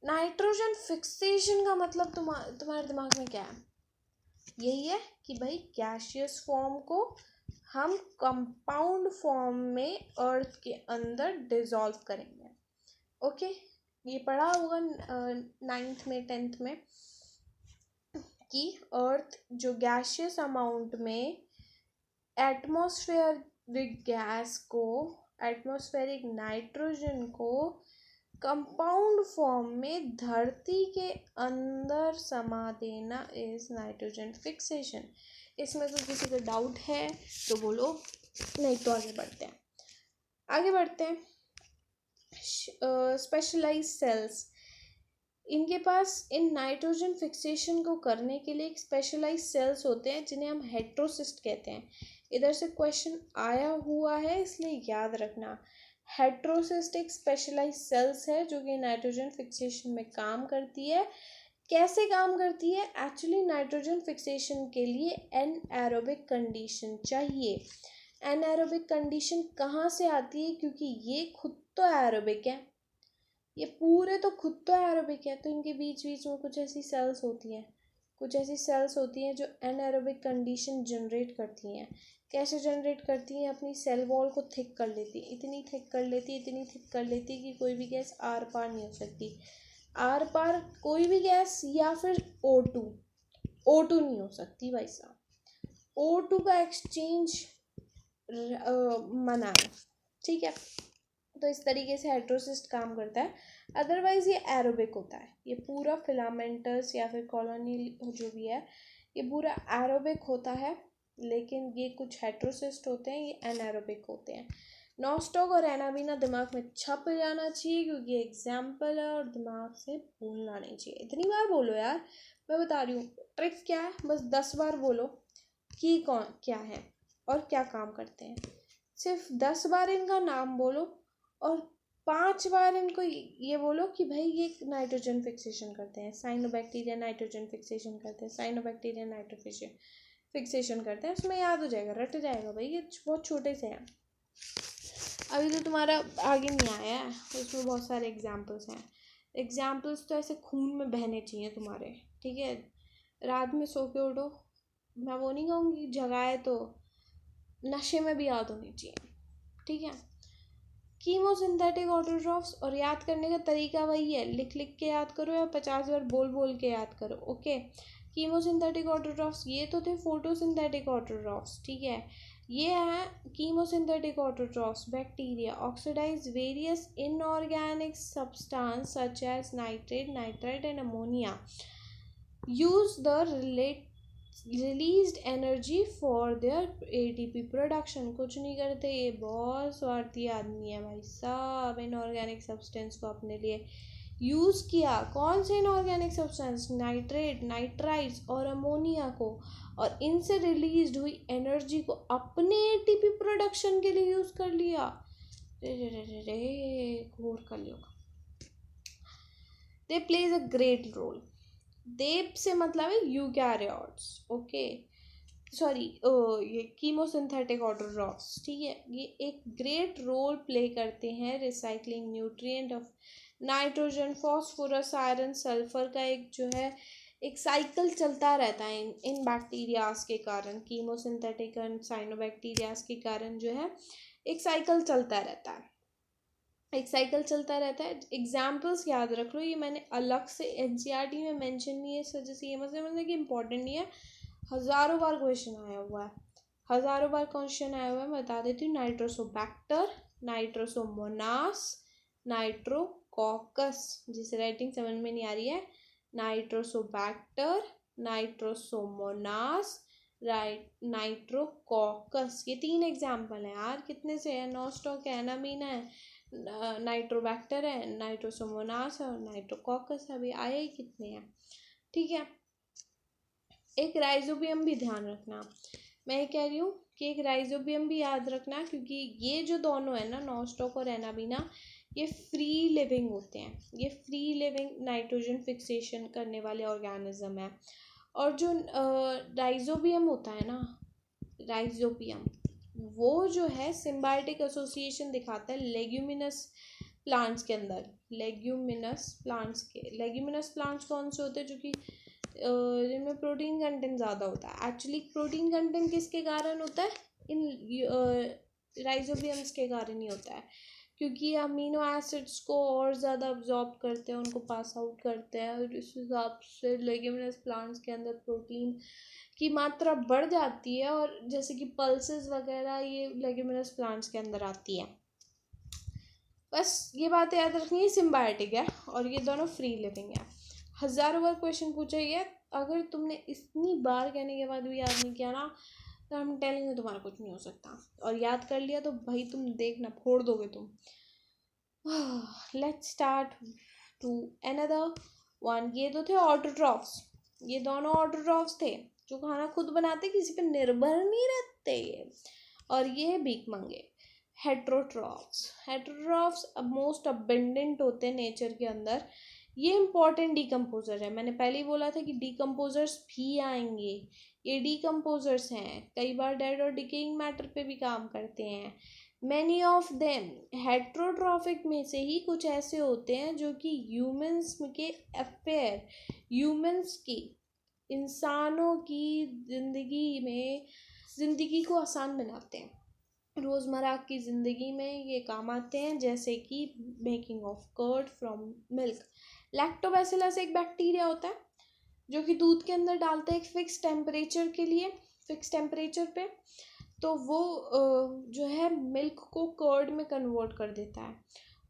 नाइट्रोजन फिक्सेशन का मतलब तुम्हारे दिमाग में क्या है? यही है कि भाई गैशियस फॉर्म को हम कंपाउंड फॉर्म में अर्थ के अंदर डिसॉल्व करेंगे, ओके। ये पढ़ा होगा 9th में 10th में कि अर्थ जो गैशियस अमाउंट में एटमॉस्फेरिक गैस को, एटमॉस्फेरिक नाइट्रोजन को कंपाउंड फॉर्म में धरती के अंदर समा देना इज नाइट्रोजन फिक्सेशन। इसमें कोई किसी को डाउट है तो बोलो, नहीं तो आगे बढ़ते हैं। स्पेशलाइज्ड सेल्स, इनके पास इन नाइट्रोजन फिक्सेशन को करने के लिए एक स्पेशलाइज्ड सेल्स होते हैं जिन्हें हम हेट्रोसिस्ट कहते हैं। इधर से क्वेश्चन आया हुआ है इसलिए याद रखना। हेट्रोसिस्ट एक स्पेशलाइज्ड सेल्स है जो कि नाइट्रोजन फिक्सेशन में काम करती है। कैसे काम करती है? एक्चुअली नाइट्रोजन फिक्सेशन के लिए एनएरोबिक कंडीशन चाहिए। एनएरोबिक कंडीशन कहाँ से आती है? क्योंकि ये खुद तो एरोबिक है, ये पूरे तो खुद तो एरोबिक है, तो इनके बीच बीच में कुछ ऐसी सेल्स होती हैं जो एनएरोबिक कंडीशन जनरेट करती हैं। कैसे जनरेट करती हैं? अपनी सेल वॉल को थिक कर लेती है, इतनी थिक कर लेती कि कोई भी गैस आर पार नहीं हो सकती। आर पार कोई भी गैस या फिर O2 नहीं हो सकती भाई साहब। O2 का एक्सचेंज मना है, ठीक है। तो इस तरीके से हेट्रोसिस्ट काम करता है। अदरवाइज ये एरोबिक होता है, ये पूरा फिलामेंटस या फिर कॉलोनी जो भी है ये पूरा एरोबिक होता है, लेकिन ये कुछ हेट्रोसिस्ट होते हैं, ये एनारोबिक होते हैं। नॉस्टॉक और एनाबीना दिमाग में छप जाना चाहिए क्योंकि एग्जाम्पल है और दिमाग से भूलना नहीं चाहिए। इतनी बार बोलो यार, मैं बता रही हूँ ट्रिक क्या है, बस 10 बार बोलो कि कौन क्या है और क्या काम करते हैं। सिर्फ 10 बार इनका नाम बोलो और 5 बार इनको ये बोलो कि भाई ये नाइट्रोजन फिक्सेशन करते हैं, साइनोबैक्टीरिया नाइट्रोजन फिक्सेशन करते हैं, साइनोबैक्टीरिया नाइट्रोफिशियन फिक्सेशन करते हैं, उसमें याद हो जाएगा, रट जाएगा भाई, ये बहुत छोटे से हैं। अभी तो तुम्हारा आगे नहीं आया है, उसमें बहुत सारे एग्जाम्पल्स हैं। एग्जाम्पल्स तो ऐसे खून में बहने चाहिए तुम्हारे, ठीक है। रात में सो के उठो, मैं वो नहीं कहूँगी जगाए तो, नशे में भी याद होनी चाहिए, ठीक है। कीमोसिंथेटिक ऑटोट्रॉफ्स, और याद करने का तरीका वही है, लिख लिख के याद करो या 50 बार बोल बोल के याद करो, ओके। कीमोसिंथेटिक ऑटोट्रॉफ्स, ये तो थे फोटोसिंथेटिक ऑटोट्रॉफ्स, ठीक है। ये है chemosynthetic autotrophs, bacteria oxidize various inorganic substance such as nitrate, nitrite and ammonia, use the released energy for their ATP production। कुछ नहीं करते, ये बहुत स्वार्थी आदमी है भाई साहब। इनऑर्गेनिक सब्सटेंस को अपने लिए यूज़ किया, कौन से इनऑर्गेनिक सब्सटेंस, नाइट्रेट, नाइट्राइट्स और अमोनिया को, और इनसे रिलीज हुई एनर्जी को अपने ATP प्रोडक्शन के लिए यूज़ कर लिया। रे रे रे रे रे, घोर कलयुग। दे प्लेज अ ग्रेट रोल, देप से मतलब है यूकैरियोट्स, ओके, सॉरी ये कीमोसिंथेटिक ऑटोट्रॉफ्स, ठीक है। ये एक ग्रेट रोल प्ले करते हैं recycling nutrient of nitrogen, phosphorus, iron, sulphur का एक जो है एक साइकिल चलता रहता है इन बैक्टीरियाज के कारण, कीमोसिंथेटिक एंड साइनोबैक्टीरियाज के कारण जो है एक साइकिल चलता रहता है, एक साइकिल चलता रहता है। एग्जाम्पल्स याद रख लो, ये मैंने अलग से NCERT में मेंशन नहीं है, इस वजह से ये मतलब कि इम्पोर्टेंट नहीं है, हज़ारों बार क्वेश्चन आया हुआ है, हज़ारों बार क्वेश्चन आया हुआ है। मैं बता देती हूँ, नाइट्रोसोबैक्टर, नाइट्रोसोमोनास, नाइट्रोकॉकस, जिसे राइटिंग समझ में नहीं आ रही है, नाइट्रोसोबैक्टर, नाइट्रोसोमोनास, नाइट्रोकॉकस, ये 3 एग्जाम्पल हैं यार। कितने से है, नॉस्टॉक है, एनामीना है, नाइट्रोबैक्टर है, नाइट्रोसोमोनास है और नाइट्रोकॉकस है। अभी आए ही कितने हैं, ठीक है। एक राइजोबियम भी ध्यान रखना, मैं ये कह रही हूँ कि एक राइजोबियम भी याद रखना, क्योंकि ये जो दोनों है ना, नॉस्टॉक और एनाबीना, ये फ्री लिविंग होते हैं, ये फ्री लिविंग नाइट्रोजन फिक्सेशन करने वाले ऑर्गेनिज्म है। और जो राइजोबियम होता है ना, राइजोबियम, वो जो है सिम्बायोटिक एसोसिएशन दिखाता है लेग्यूमिनस प्लांट्स के अंदर, लेग्यूमिनस प्लांट्स कौन से होते हैं, जो कि जिनमें प्रोटीन कंटेंट ज़्यादा होता है। एक्चुअली प्रोटीन कंटेंट किसके कारण होता है, इन राइजोबियम्स के कारण ही होता है, क्योंकि अमीनो एसिड्स को और ज़्यादा अब्जॉर्ब करते हैं, उनको पास आउट करते हैं, और इस हिसाब से लेग्यूमिनस प्लांट्स के अंदर प्रोटीन की मात्रा बढ़ जाती है, और जैसे कि पल्सेस वगैरह ये लेग्यूमिनस प्लांट्स के अंदर आती है। बस ये बातें याद रखनी है, सिम्बायोटिक है और ये दोनों फ्री लिविंग है। हज़ारों बार क्वेश्चन पूछा ये, अगर तुमने इतनी बार कहने के बाद भी याद नहीं किया ना, तो हम टेलिंग में तुम्हारा कुछ नहीं हो सकता, और याद कर लिया तो भाई तुम देखना फोड़ दोगे तुम। Let's start to another one. ये तो थे ऑटोट्रॉफ्स, ये दोनों ऑटोट्रॉफ्स थे जो खाना खुद बनाते, किसी पे निर्भर नहीं रहते ये, और ये है भीख मंगे। हेट्रोट्रॉफ्स मोस्ट अबेंडेंट होते हैं नेचर के अंदर, ये इंपॉर्टेंट डिकम्पोजर है। मैंने पहले ही बोला था कि डिकम्पोजर्स भी आएंगे, ये डिकम्पोजर्स हैं, कई बार डेड और डिकेइंग मैटर पे भी काम करते हैं। मैनी ऑफ देम, हेट्रोट्रॉफिक में से ही कुछ ऐसे होते हैं जो कि ह्यूमंस के अफेयर, ह्यूमंस की, इंसानों की ज़िंदगी को आसान बनाते हैं, रोज़मर्रा की ज़िंदगी में ये काम आते हैं, जैसे कि making of curd from milk. Lactobacillus एक बैक्टीरिया होता है जो कि दूध के अंदर डालता है एक फिक्स टेम्परेचर के लिए, फिक्स टेम्परेचर पे, तो वो जो है मिल्क को कर्ड में कन्वर्ट कर देता है,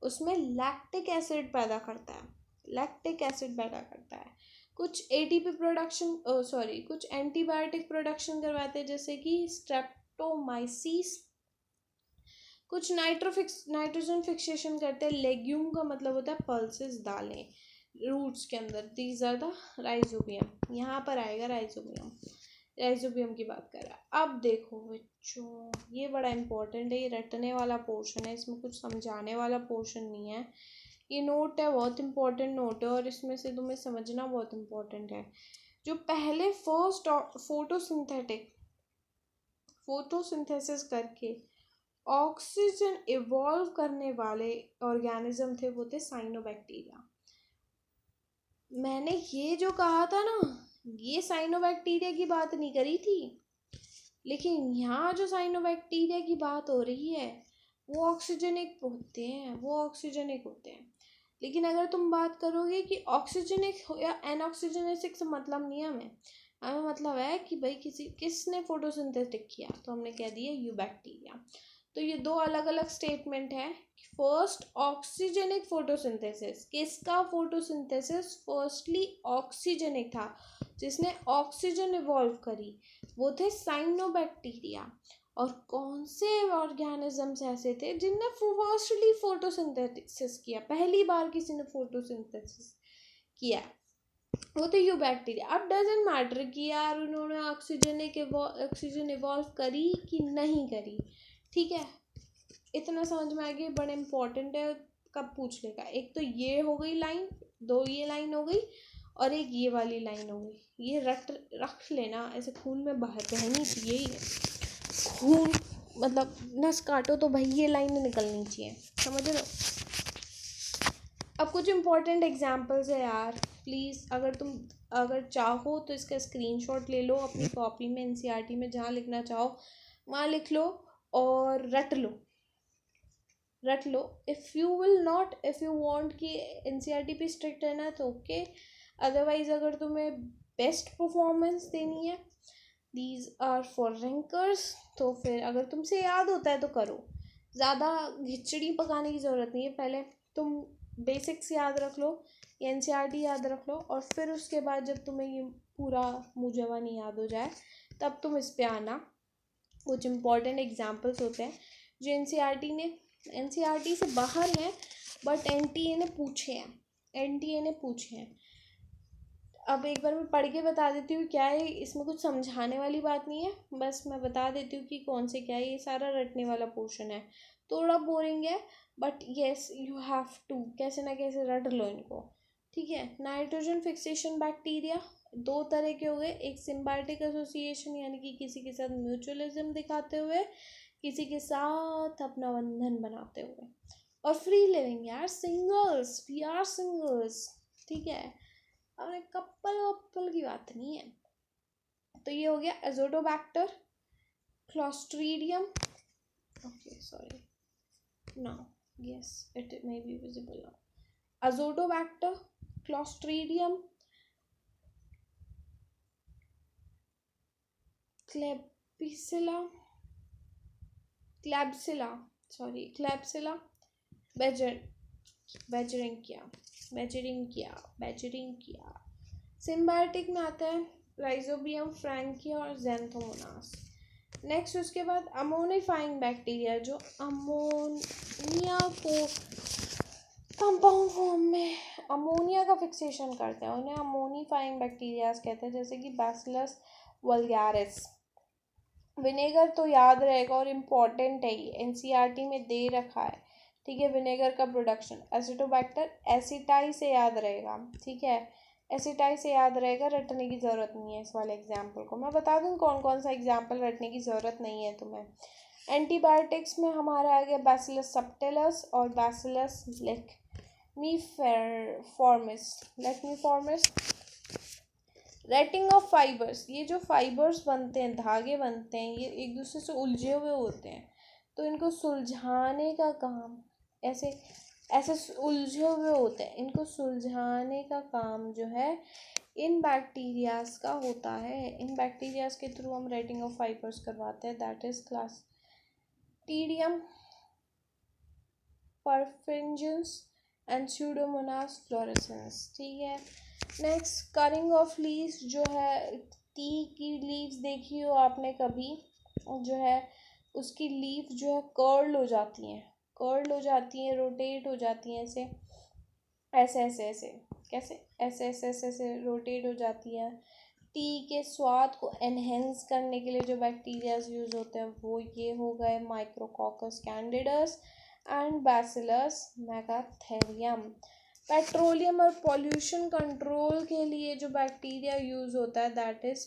उसमें लैक्टिक एसिड पैदा करता है, कुछ ATP प्रोडक्शन कुछ एंटीबायोटिक प्रोडक्शन करवाते हैं, जैसे कि स्ट्रेप्टोमाइसिस, कुछ नाइट्रोजन फिक्सेशन करते हैं। लेग्यूम का मतलब होता है पल्सेस, दालें, रूट्स के अंदर। दीज आर द राइजोबियम, यहाँ पर आएगा राइजोबियम। राइजोबियम की बात कर रहा है। अब देखो बच्चों, ये बड़ा इंपॉर्टेंट है, ये रटने वाला पोर्शन है, इसमें कुछ समझाने वाला पोर्शन नहीं है। ये नोट है, बहुत इंपॉर्टेंट नोट है, और इसमें से तुम्हें समझना बहुत इंपॉर्टेंट है। जो पहले फर्स्ट फोटोसिंथेसिस करके ऑक्सीजन इवॉल्व करने वाले ऑर्गेनिज्म थे, वो थे साइनोबैक्टीरिया। मैंने ये जो कहा था ना, ये साइनोबैक्टीरिया की बात नहीं करी थी, लेकिन यहाँ जो साइनोबैक्टीरिया की बात हो रही है वो ऑक्सीजनिक होते हैं, लेकिन अगर तुम बात करोगे कि ऑक्सीजनिक या एनऑक्सीजनेसिक से मतलब नहीं है हमें मतलब है कि भाई किसने फोटोसिंथेटिक किया, तो हमने कह दिया यूबैक्टीरिया। तो ये दो अलग अलग स्टेटमेंट है। फर्स्ट ऑक्सीजनिक फोटोसिंथेसिस, किसका फोटोसिंथेसिस फर्स्टली ऑक्सीजनिक था, जिसने ऑक्सीजन इवॉल्व करी, वो थे साइनोबैक्टीरिया। और कौन से ऑर्गेनिजम्स ऐसे थे जिनने फर्स्टली फोटोसिंथेसिस किया, पहली बार किसी ने फोटोसिंथेसिस किया, वो तो यूबैक्टीरिया। अब डजेंट मैटर कि यार उन्होंने ऑक्सीजन इवॉल्व करी कि नहीं करी, ठीक है, इतना समझ में आ गया, बड़ा इंपॉर्टेंट है, कब पूछ लेगा। एक तो ये हो गई लाइन, दो ये लाइन हो गई, और एक ये वाली लाइन हो गई, ये रख लेना, ऐसे खून में बहनी चाहिए ये खून, मतलब नस काटो तो भाई ये लाइन निकलनी चाहिए, समझ लो। अब कुछ इंपॉर्टेंट एग्जांपल्स है यार, प्लीज़ अगर चाहो तो इसका स्क्रीनशॉट ले लो, अपनी कॉपी में एनसीईआरटी में जहाँ लिखना चाहो वहाँ लिख लो और रट लो। इफ़ यू वांट कि एनसीईआरटी पे स्ट्रिक्ट रहना तो ओके, अदरवाइज अगर तुम्हें बेस्ट परफॉर्मेंस देनी है, दीज आर फॉर रैंकर्स, तो फिर अगर तुमसे याद होता है तो करो, ज़्यादा खिचड़ी पकाने की ज़रूरत नहीं है, पहले तुम बेसिक्स याद रख लो, एनसीईआरटी याद रख लो, और फिर उसके बाद जब तुम्हें ये पूरा मुजवानी याद हो जाए तब तुम इस पे आना। कुछ इंपॉर्टेंट एग्जांपल्स होते हैं जो एनसीईआरटी से बाहर हैं बट एनटीए ने पूछे हैं। अब एक बार मैं पढ़ के बता देती हूँ क्या है, इसमें कुछ समझाने वाली बात नहीं है, बस मैं बता देती हूँ कि कौन से क्या है, ये सारा रटने वाला पोर्शन है, थोड़ा बोरिंग है but yes you have to, कैसे ना कैसे रट लो इनको, ठीक है। नाइट्रोजन फिक्सेशन बैक्टीरिया दो तरह के हो गए, एक सिम्बायोटिक एसोसिएशन यानी कि किसी के साथ म्यूचुअलिज्म दिखाते हुए, किसी के साथ अपना बंधन बनाते हुए, और फ्री लिविंग यार, वी आर सिंगल्स, ठीक है, अब एक कपल की बात नहीं है। तो ये हो गया Azotobacter, Clostridium, okay sorry, now yes it may be visible now, azotobacter, clostridium, klebsiella, beijerinckia. Symbiotic में आता है राइजोबियम, फ्रैंकिया और ज़ैंथोमोनास। नेक्स्ट उसके बाद अमोनिफाइंग बैक्टीरिया, जो अमोनिया को कंपाउंड फॉर्म में अमोनिया का फिक्सेशन करते हैं, उन्हें अमोनिफाइंग बैक्टीरियाज कहते हैं, जैसे कि बैसिलस वल्गैरिस। विनेगर तो याद रहेगा और इम्पॉर्टेंट है, ये एनसीईआरटी में दे रखा है, ठीक है। विनेगर का प्रोडक्शन, एसिटोबैक्टर एसिटाई से याद रहेगा, ठीक है, एसिटाई से याद रहेगा, रटने की ज़रूरत नहीं है इस वाले एग्जाम्पल को। मैं बता दूँ कौन कौन सा एग्जाम्पल रटने की ज़रूरत नहीं है तुम्हें। एंटीबायोटिक्स में हमारा आ गया बैसिलस सबटिलस और बैसिलस लेक्निफॉर्मिस। रेटिंग ऑफ फाइबर्स, ये जो फाइबर्स बनते हैं, धागे बनते हैं, ये एक दूसरे से उलझे हुए होते हैं, तो इनको सुलझाने का काम, ऐसे उलझे हुए होते हैं, इनको सुलझाने का काम जो है इन बैक्टीरियाज का होता है। इन बैक्टीरियाज के थ्रू हम रेटिंग ऑफ फाइबर्स करवाते हैं, that is clostridium perfringens and pseudomonas fluorescens, ठीक है। नेक्स्ट करिंग ऑफ लीव्स, जो है टी की लीव्स देखी हो आपने कभी, जो है उसकी लीफ जो है कर्ल हो जाती हैं, रोटेट हो जाती हैं, ऐसे कैसे ऐसे रोटेट हो जाती है, टी के स्वाद को एनहेंस करने के लिए जो बैक्टीरियाज यूज़ होते हैं वो ये हो गए micrococcus candidus and bacillus megatherium. Petroleum और पॉल्यूशन कंट्रोल के लिए जो बैक्टीरिया यूज़ होता है that is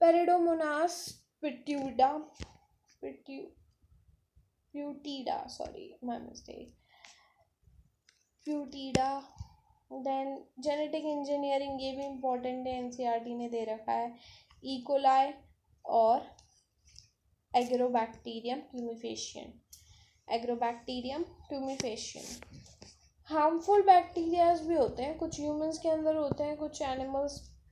pseudomonas putida, sorry my mistake, putida. Then genetic engineering, ये भी इम्पोर्टेंट है, एनसीईआरटी ने दे रखा है। इकोलाई और एग्रोबैक्टीरियम ट्यूमिफेशियन। हार्मफुल बैक्टीरियाज भी होते हैं, कुछ ह्यूमंस के अंदर होते हैं, कुछ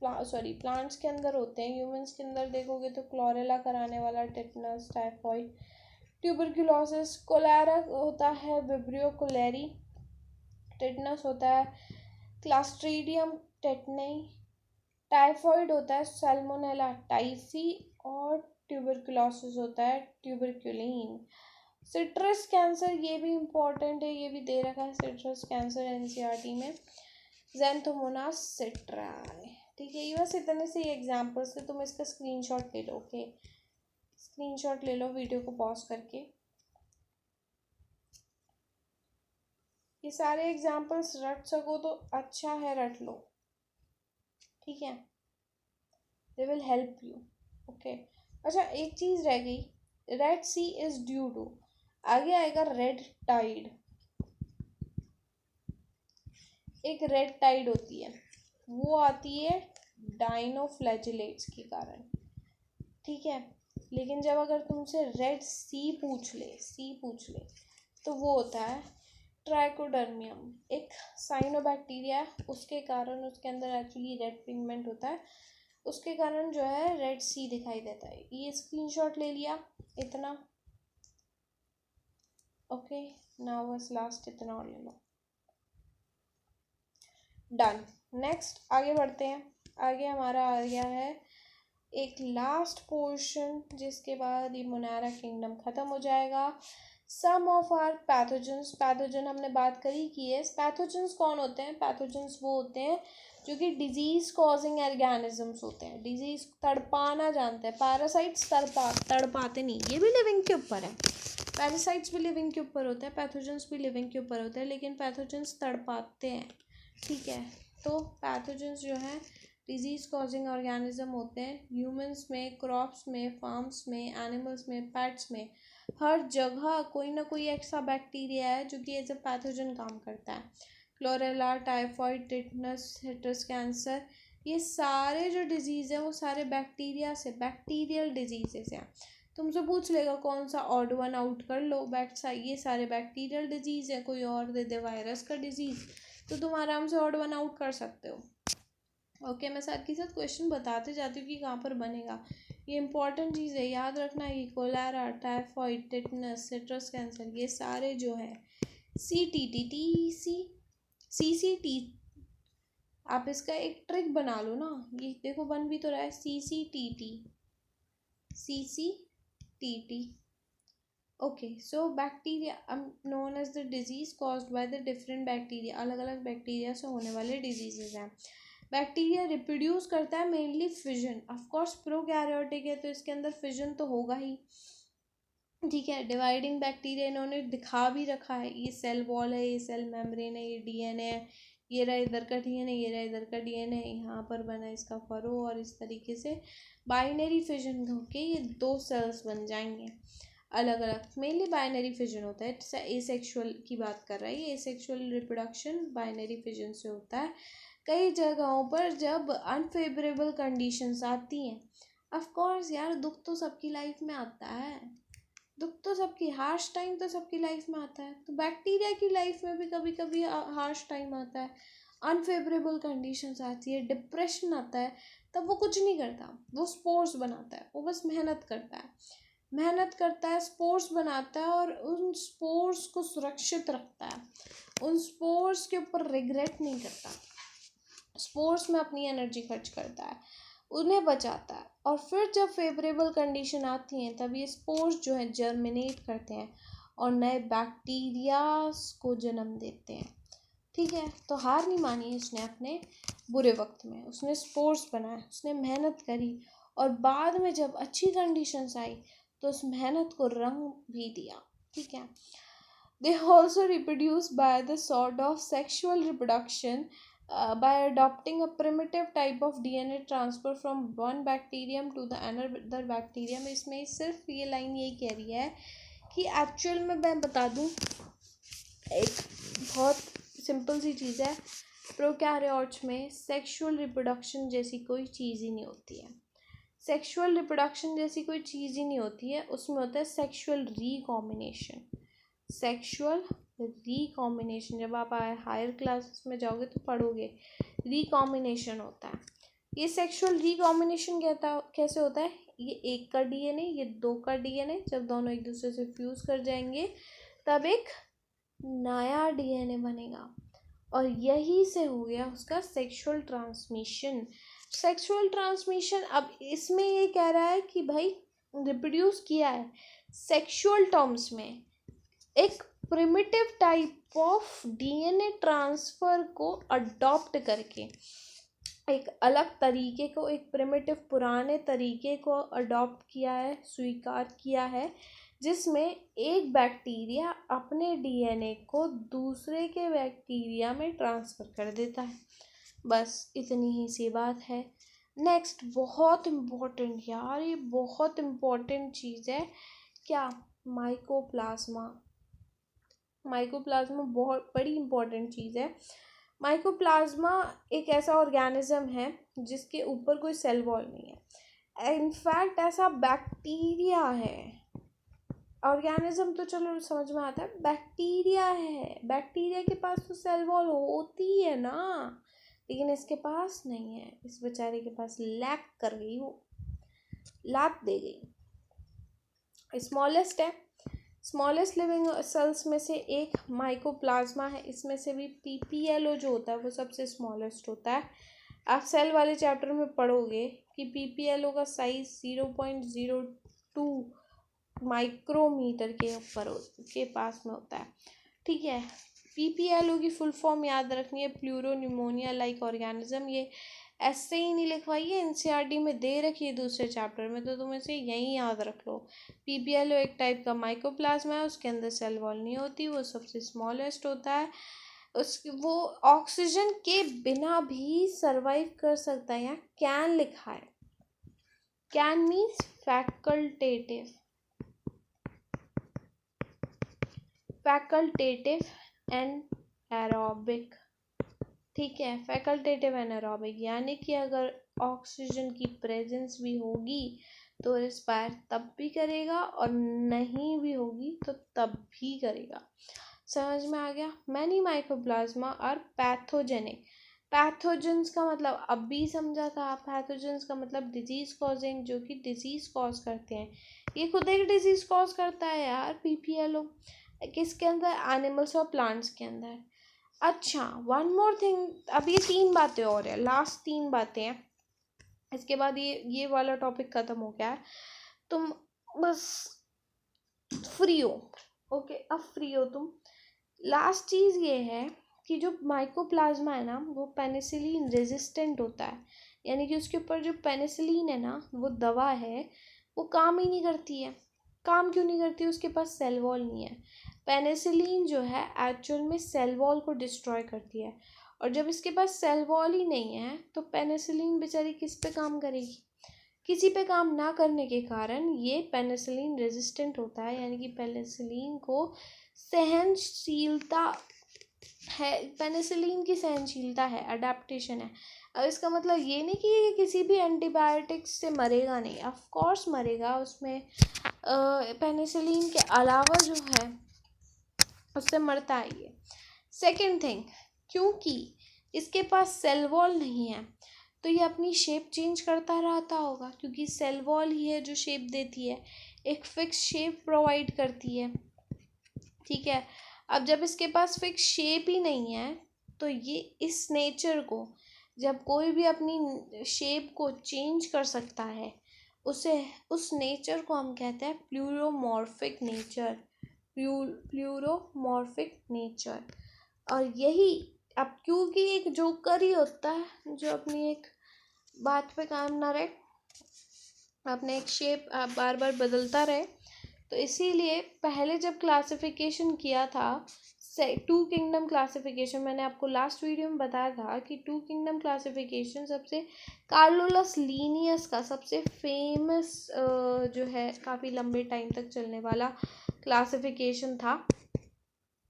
प्लांट्स के अंदर होते हैं। ह्यूमंस के अंदर देखोगे तो क्लोरेला कराने वाला, टेटनस, टाइफॉइड, ट्यूबरक्लोसिस, कोलेरा होता है, विब्रियो कोलेरी, टेटनस होता है क्लास्ट्रीडियम टेटनई, टाइफॉइड होता है सैल्मोनेला टाइफी, और ट्यूबरक्लोसिस होता है ट्यूबरक्यूलिन। सिट्रस कैंसर, ये भी इम्पोर्टेंट है, ये भी दे रखा है सिट्रस कैंसर एनसीईआरटी में, ज़ैंथोमोनास सिट्राई। ठीक है, ये बस इतने से एग्जाम्पल्स थे, तुम इसका स्क्रीनशॉट ले लो। ओके, स्क्रीनशॉट ले लो वीडियो को पॉज करके। ये सारे एग्जाम्पल्स रट सको तो अच्छा है, रट लो, ठीक है, they will help you. Okay, अच्छा एक चीज़ रह गई, red sea is due to, आगे आएगा रेड टाइड। एक रेड टाइड होती है, वो आती है डाइनोफ्लैजिलेट्स के कारण, ठीक है। लेकिन जब अगर तुमसे रेड सी पूछ ले तो वो होता है ट्राइकोडर्मियम, एक साइनोबैक्टीरिया है, उसके कारण उसके अंदर एक्चुअली रेड पिगमेंट होता है, उसके कारण जो है रेड सी दिखाई देता है। ये स्क्रीनशॉट ले लिया इतना। ओके, नाउ बस लास्ट इतना और ले लो, डन। नेक्स्ट आगे बढ़ते हैं। आगे हमारा आ गया है एक लास्ट पोर्शन, जिसके बाद ये मोनारा किंगडम ख़त्म हो जाएगा। सम ऑफ आर पैथोजन हमने बात करी की है। पैथोजन्स कौन होते हैं? पैथोजन्स वो होते हैं जो कि डिजीज़ कॉजिंग ऑर्गेनिजम्स होते हैं, डिजीज़ तड़पाना जानते हैं। पैरासाइट्स तड़पाते नहीं, ये भी लिविंग के ऊपर है। पैरासाइट्स भी लिविंग के ऊपर होते हैं, पैथोजन्स भी लिविंग के ऊपर होते हैं, लेकिन पैथोजन्स तड़पाते हैं, ठीक है। तो पैथोजन्स जो हैं डिजीज़ कॉजिंग ऑर्गेनिज्म होते हैं, ह्यूमंस में, क्रॉप्स में, फार्म्स में, एनिमल्स में, पेट्स में, हर जगह कोई ना कोई ऐसा बैक्टीरिया है जो कि एज अ पैथोजन काम करता है। Chlorella, typhoid, tetanus, citrus cancer, ये सारे जो डिजीज़ हैं वो सारे बैक्टीरिया से, बैक्टीरियल डिजीज़ेस हैं। तुमसे पूछ लेगा कौन सा ऑड वन आउट कर लो, ये सारे बैक्टीरियल डिजीज़ है, कोई और दे दे वायरस का डिजीज़ तो तुम आराम से ऑड वन आउट कर सकते हो। ओके, मैं साथ के साथ क्वेश्चन बताते जाती हूँ कि कहाँ पर बनेगा। ये इंपॉर्टेंट चीज़ है, याद रखना है कि cholera, typhoid, tetanus, citrus cancer, ये सारे जो है CCT, आप इसका एक ट्रिक बना लो ना, ये देखो बन भी तो रहा है CCTT। Okay, so bacteria known as the disease caused by the different bacteria, अलग अलग बैक्टीरिया से होने वाले डिजीजेज हैं। बैक्टीरिया रिप्रोड्यूस करता है मेनली फिजन, ऑफकोर्स प्रोकैरियोटिक है तो इसके अंदर फिजन तो होगा ही, ठीक है। डिवाइडिंग बैक्टीरिया इन्होंने दिखा भी रखा है, ये सेल वॉल है, ये सेल मेम्ब्रेन है, ये डीएनए है, ये रहा इधर का डीएनए, ये रहा इधर का डीएनए, यहाँ पर बना इसका फरो, और इस तरीके से बाइनरी फिजन होके ये 2 सेल्स बन जाएंगे अलग अलग। मेनली बाइनरी फिजन होता है, एसेक्सुअल की बात कर रहा है, ये एसेक्सुअल रिप्रोडक्शन बाइनरी फिजन से होता है। कई जगहों पर जब अनफेवरेबल कंडीशंस आती हैं, ऑफ कोर्स यार दुख तो सबकी लाइफ में आता है, दुख तो सबकी, हार्श टाइम तो सबकी लाइफ में आता है, तो बैक्टीरिया की लाइफ में भी कभी कभी हार्श टाइम आता है, अनफेवरेबल कंडीशंस आती है, डिप्रेशन आता है, तब वो कुछ नहीं करता, वो स्पोर्स बनाता है, वो बस मेहनत करता है, स्पोर्स बनाता है और उन स्पोर्स को सुरक्षित रखता है, उन स्पोर्स के ऊपर रिग्रेट नहीं करता, स्पोर्ट्स में अपनी एनर्जी खर्च करता है, उन्हें बचाता है, और फिर जब फेवरेबल कंडीशन आती हैं तब ये स्पोर्स जो है जर्मिनेट करते हैं और नए बैक्टीरियाज को जन्म देते हैं, ठीक है। तो हार नहीं मानी इसने अपने बुरे वक्त में उसने स्पोर्स बनाए, उसने मेहनत करी, और बाद में जब अच्छी कंडीशंस आई तो उस मेहनत को रंग भी दिया। ठीक है। They also reproduce by the sort of sexual reproduction by adopting a primitive type of DNA transfer from one bacterium to the another bacterium। इसमें सिर्फ ये लाइन यही कह रही है कि एक्चुअल में मैं बता दूँ, एक बहुत सिंपल सी चीज़ है, प्रोकैरियोट्स में सेक्सुअल रिप्रोडक्शन जैसी कोई चीज़ ही नहीं होती है। सेक्सुअल रिप्रोडक्शन जैसी कोई चीज़ ही नहीं होती है, उसमें होता है सेक्सुअल रिकॉम्बिनेशन। सेक्सुअल रिकॉम्बिनेशन, जब आप हायर क्लासेस में जाओगे तो पढ़ोगे, रिकॉम्बिनेशन होता है। ये सेक्सुअल रिकॉम्बिनेशन कैसे होता है? ये एक का डीएनए, ये दो का डीएनए जब दोनों एक दूसरे से फ्यूज़ कर जाएंगे तब एक नया डीएनए बनेगा, और यही से हो गया उसका सेक्सुअल ट्रांसमिशन। सेक्सुअल ट्रांसमिशन, अब इसमें ये कह रहा है कि भाई रिप्रोड्यूस किया है सेक्सुअल टर्म्स में, एक primitive type of DNA transfer को अडॉप्ट करके, एक अलग तरीके को, एक प्रिमिटिव पुराने तरीके को अडॉप्ट किया है, स्वीकार किया है, जिसमें एक बैक्टीरिया अपने डीएनए को दूसरे के बैक्टीरिया में ट्रांसफ़र कर देता है। बस इतनी ही सी बात है। नेक्स्ट, बहुत इम्पोर्टेंट यार, ये बहुत इम्पोर्टेंट चीज़ है। क्या? माइकोप्लाज्मा। माइकोप्लाज्मा बहुत बड़ी इम्पोर्टेंट चीज़ है। माइकोप्लाज्मा एक ऐसा ऑर्गेनिज्म है जिसके ऊपर कोई सेल वॉल नहीं है। इनफैक्ट ऐसा बैक्टीरिया है। ऑर्गेनिज्म तो चलो समझ में आता है, बैक्टीरिया है, बैक्टीरिया के पास तो सेल वॉल होती है ना, लेकिन इसके पास नहीं है। इस बेचारे के पास लैक कर गई, वो लात दे गई। स्मॉलेस्ट है, स्मॉलेस्ट लिविंग सेल्स में से एक माइकोप्लाज्मा है। इसमें से भी पीपीएलओ जो होता है वो सबसे स्मॉलेस्ट होता है। आप सेल वाले चैप्टर में पढ़ोगे कि पीपीएलओ का साइज 0.02 माइक्रोमीटर के पास में होता है। ठीक है। पीपीएलओ की फुल फॉर्म याद रखनी है, प्लूरो न्यूमोनिया लाइक ऑर्गेनिज्म। ये ऐसे ही नहीं लिखवाई है, एनसीईआरटी में दे रखी है दूसरे चैप्टर में, तो तुम इसे यहीं याद रख लो। पीपीएलओ एक टाइप का माइकोप्लाज्मा है, उसके अंदर सेल वॉल नहीं होती, वो सबसे स्मॉलेस्ट होता है। वो ऑक्सीजन के बिना भी सरवाइव कर सकता है। यहाँ कैन लिखा है, can means facultative, facultative and aerobic. ठीक है, फैकल्टेटिव एंड एरोबिक, यानी कि अगर ऑक्सीजन की प्रेजेंस भी होगी तो रिस्पायर तब भी करेगा, और नहीं भी होगी तो तब भी करेगा। समझ में आ गया? Many mycoplasma are pathogenic. Pathogens का मतलब अब भी समझा था। पैथोजेंस का मतलब डिजीज कॉजिंग, जो कि डिजीज कॉज करते हैं। ये खुद एक डिजीज कॉज करता है यार, पीपीएलओ। किसके अंदर? एनिमल्स और प्लांट्स के अंदर। अच्छा, वन मोर थिंग, अब ये 3 बातें और है, लास्ट 3 बातें हैं, इसके बाद ये वाला टॉपिक ख़त्म हो गया है, तुम बस फ्री हो। ओके, अब फ्री हो तुम। लास्ट चीज़ ये है कि जो माइकोप्लाज्मा है ना, वो पेनिसिलिन रेजिस्टेंट होता है, यानी कि उसके ऊपर जो पेनिसिलिन है ना, वो दवा है, वो काम ही नहीं करती है। काम क्यों नहीं करती? उसके पास सेल वॉल नहीं है। पेनिसिलिन जो है एक्चुअल में सेल वॉल को डिस्ट्रॉय करती है, और जब इसके पास सेल वॉल ही नहीं है तो पेनिसिलिन बेचारी किस पे काम करेगी? किसी पे काम ना करने के कारण ये पेनिसिलिन रेजिस्टेंट होता है, यानी कि पेनिसिलिन को सहनशीलता है, पेनिसिलिन की सहनशीलता है, अडेप्टेशन है। अब इसका मतलब ये नहीं कि ये किसी भी एंटीबायोटिक्स से मरेगा नहीं, ऑफ कोर्स मरेगा, उसमें पेनिसिलिन के अलावा जो है उससे मरता है ये। सेकेंड थिंग, क्योंकि इसके पास सेल वॉल नहीं है तो ये अपनी शेप चेंज करता रहता होगा, क्योंकि सेल वॉल ही है जो शेप देती है, एक फिक्स शेप प्रोवाइड करती है। ठीक है। अब जब इसके पास फिक्स शेप ही नहीं है तो ये इस नेचर को, जब कोई भी अपनी शेप को चेंज कर सकता है, उस नेचर को हम कहते हैं प्लूरोमॉर्फिक नेचर, प्लूरोमॉर्फिक नेचर। और यही अब क्योंकि एक जोकर ही होता है जो अपनी एक बात पे कायम ना रहे, अपने एक शेप बार बार बदलता रहे, तो इसीलिए पहले जब क्लासिफिकेशन किया था, टू किंगडम क्लासिफिकेशन, मैंने आपको लास्ट वीडियो में बताया था कि टू किंगडम क्लासिफिकेशन सबसे कार्लोलस लीनियस का सबसे फेमस जो है काफ़ी लंबे टाइम तक चलने वाला क्लासिफिकेशन था।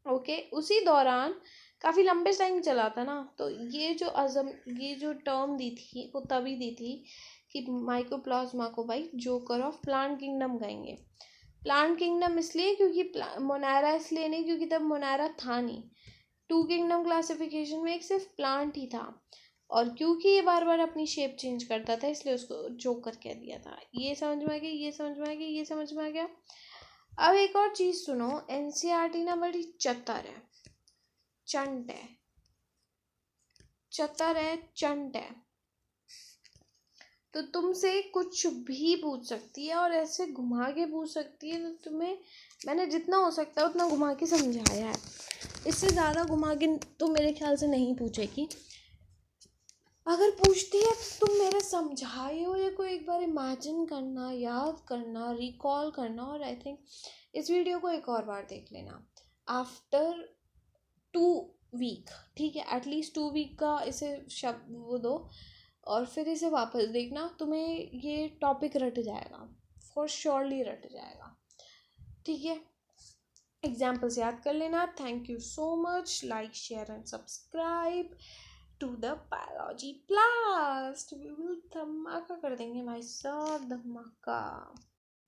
ओके, उसी दौरान काफ़ी लंबे टाइम चला था ना, तो ये जो टर्म दी थी वो तभी दी थी कि माइकोप्लाज्मा को भाई जोकर ऑफ प्लांट किंगडम कहेंगे। प्लांट किंगडम इसलिए क्योंकि मोनारा इसलिए नहीं क्योंकि तब मोनारा था नहीं, टू किंगडम क्लासिफिकेशन में एक सिर्फ प्लांट ही था, और क्योंकि ये बार बार अपनी शेप चेंज करता था इसलिए उसको जोकर कह दिया था। ये समझ में आ गया, ये समझ में आ गया, ये समझ में आ गया। अब एक और चीज़ सुनो, एनसीईआरटी ना बड़ी चतर है, चंट है, चतर है, चंट है, तो तुमसे कुछ भी पूछ सकती है और ऐसे घुमा के पूछ सकती है, तो तुम्हें मैंने जितना हो सकता है उतना घुमा के समझाया है, इससे ज़्यादा घुमा के तो मेरे ख्याल से नहीं पूछेगी। अगर पूछती है तो तुम मेरे समझाए हुए को एक बार इमेजिन करना, याद करना, रिकॉल करना, और आई थिंक इस वीडियो को एक और बार देख लेना आफ्टर 2 वीक, ठीक है, एटलीस्ट 2 वीक का इसे शब्द वो दो, और फिर इसे वापस देखना, तुम्हें ये टॉपिक रट जाएगा, फॉर श्योरली रट जाएगा, ठीक है। एग्जाम्पल्स याद कर लेना। Thank you so much, like share and subscribe to the Biology Plast. We will धमाका कर देंगे भाई साहब, धमाका।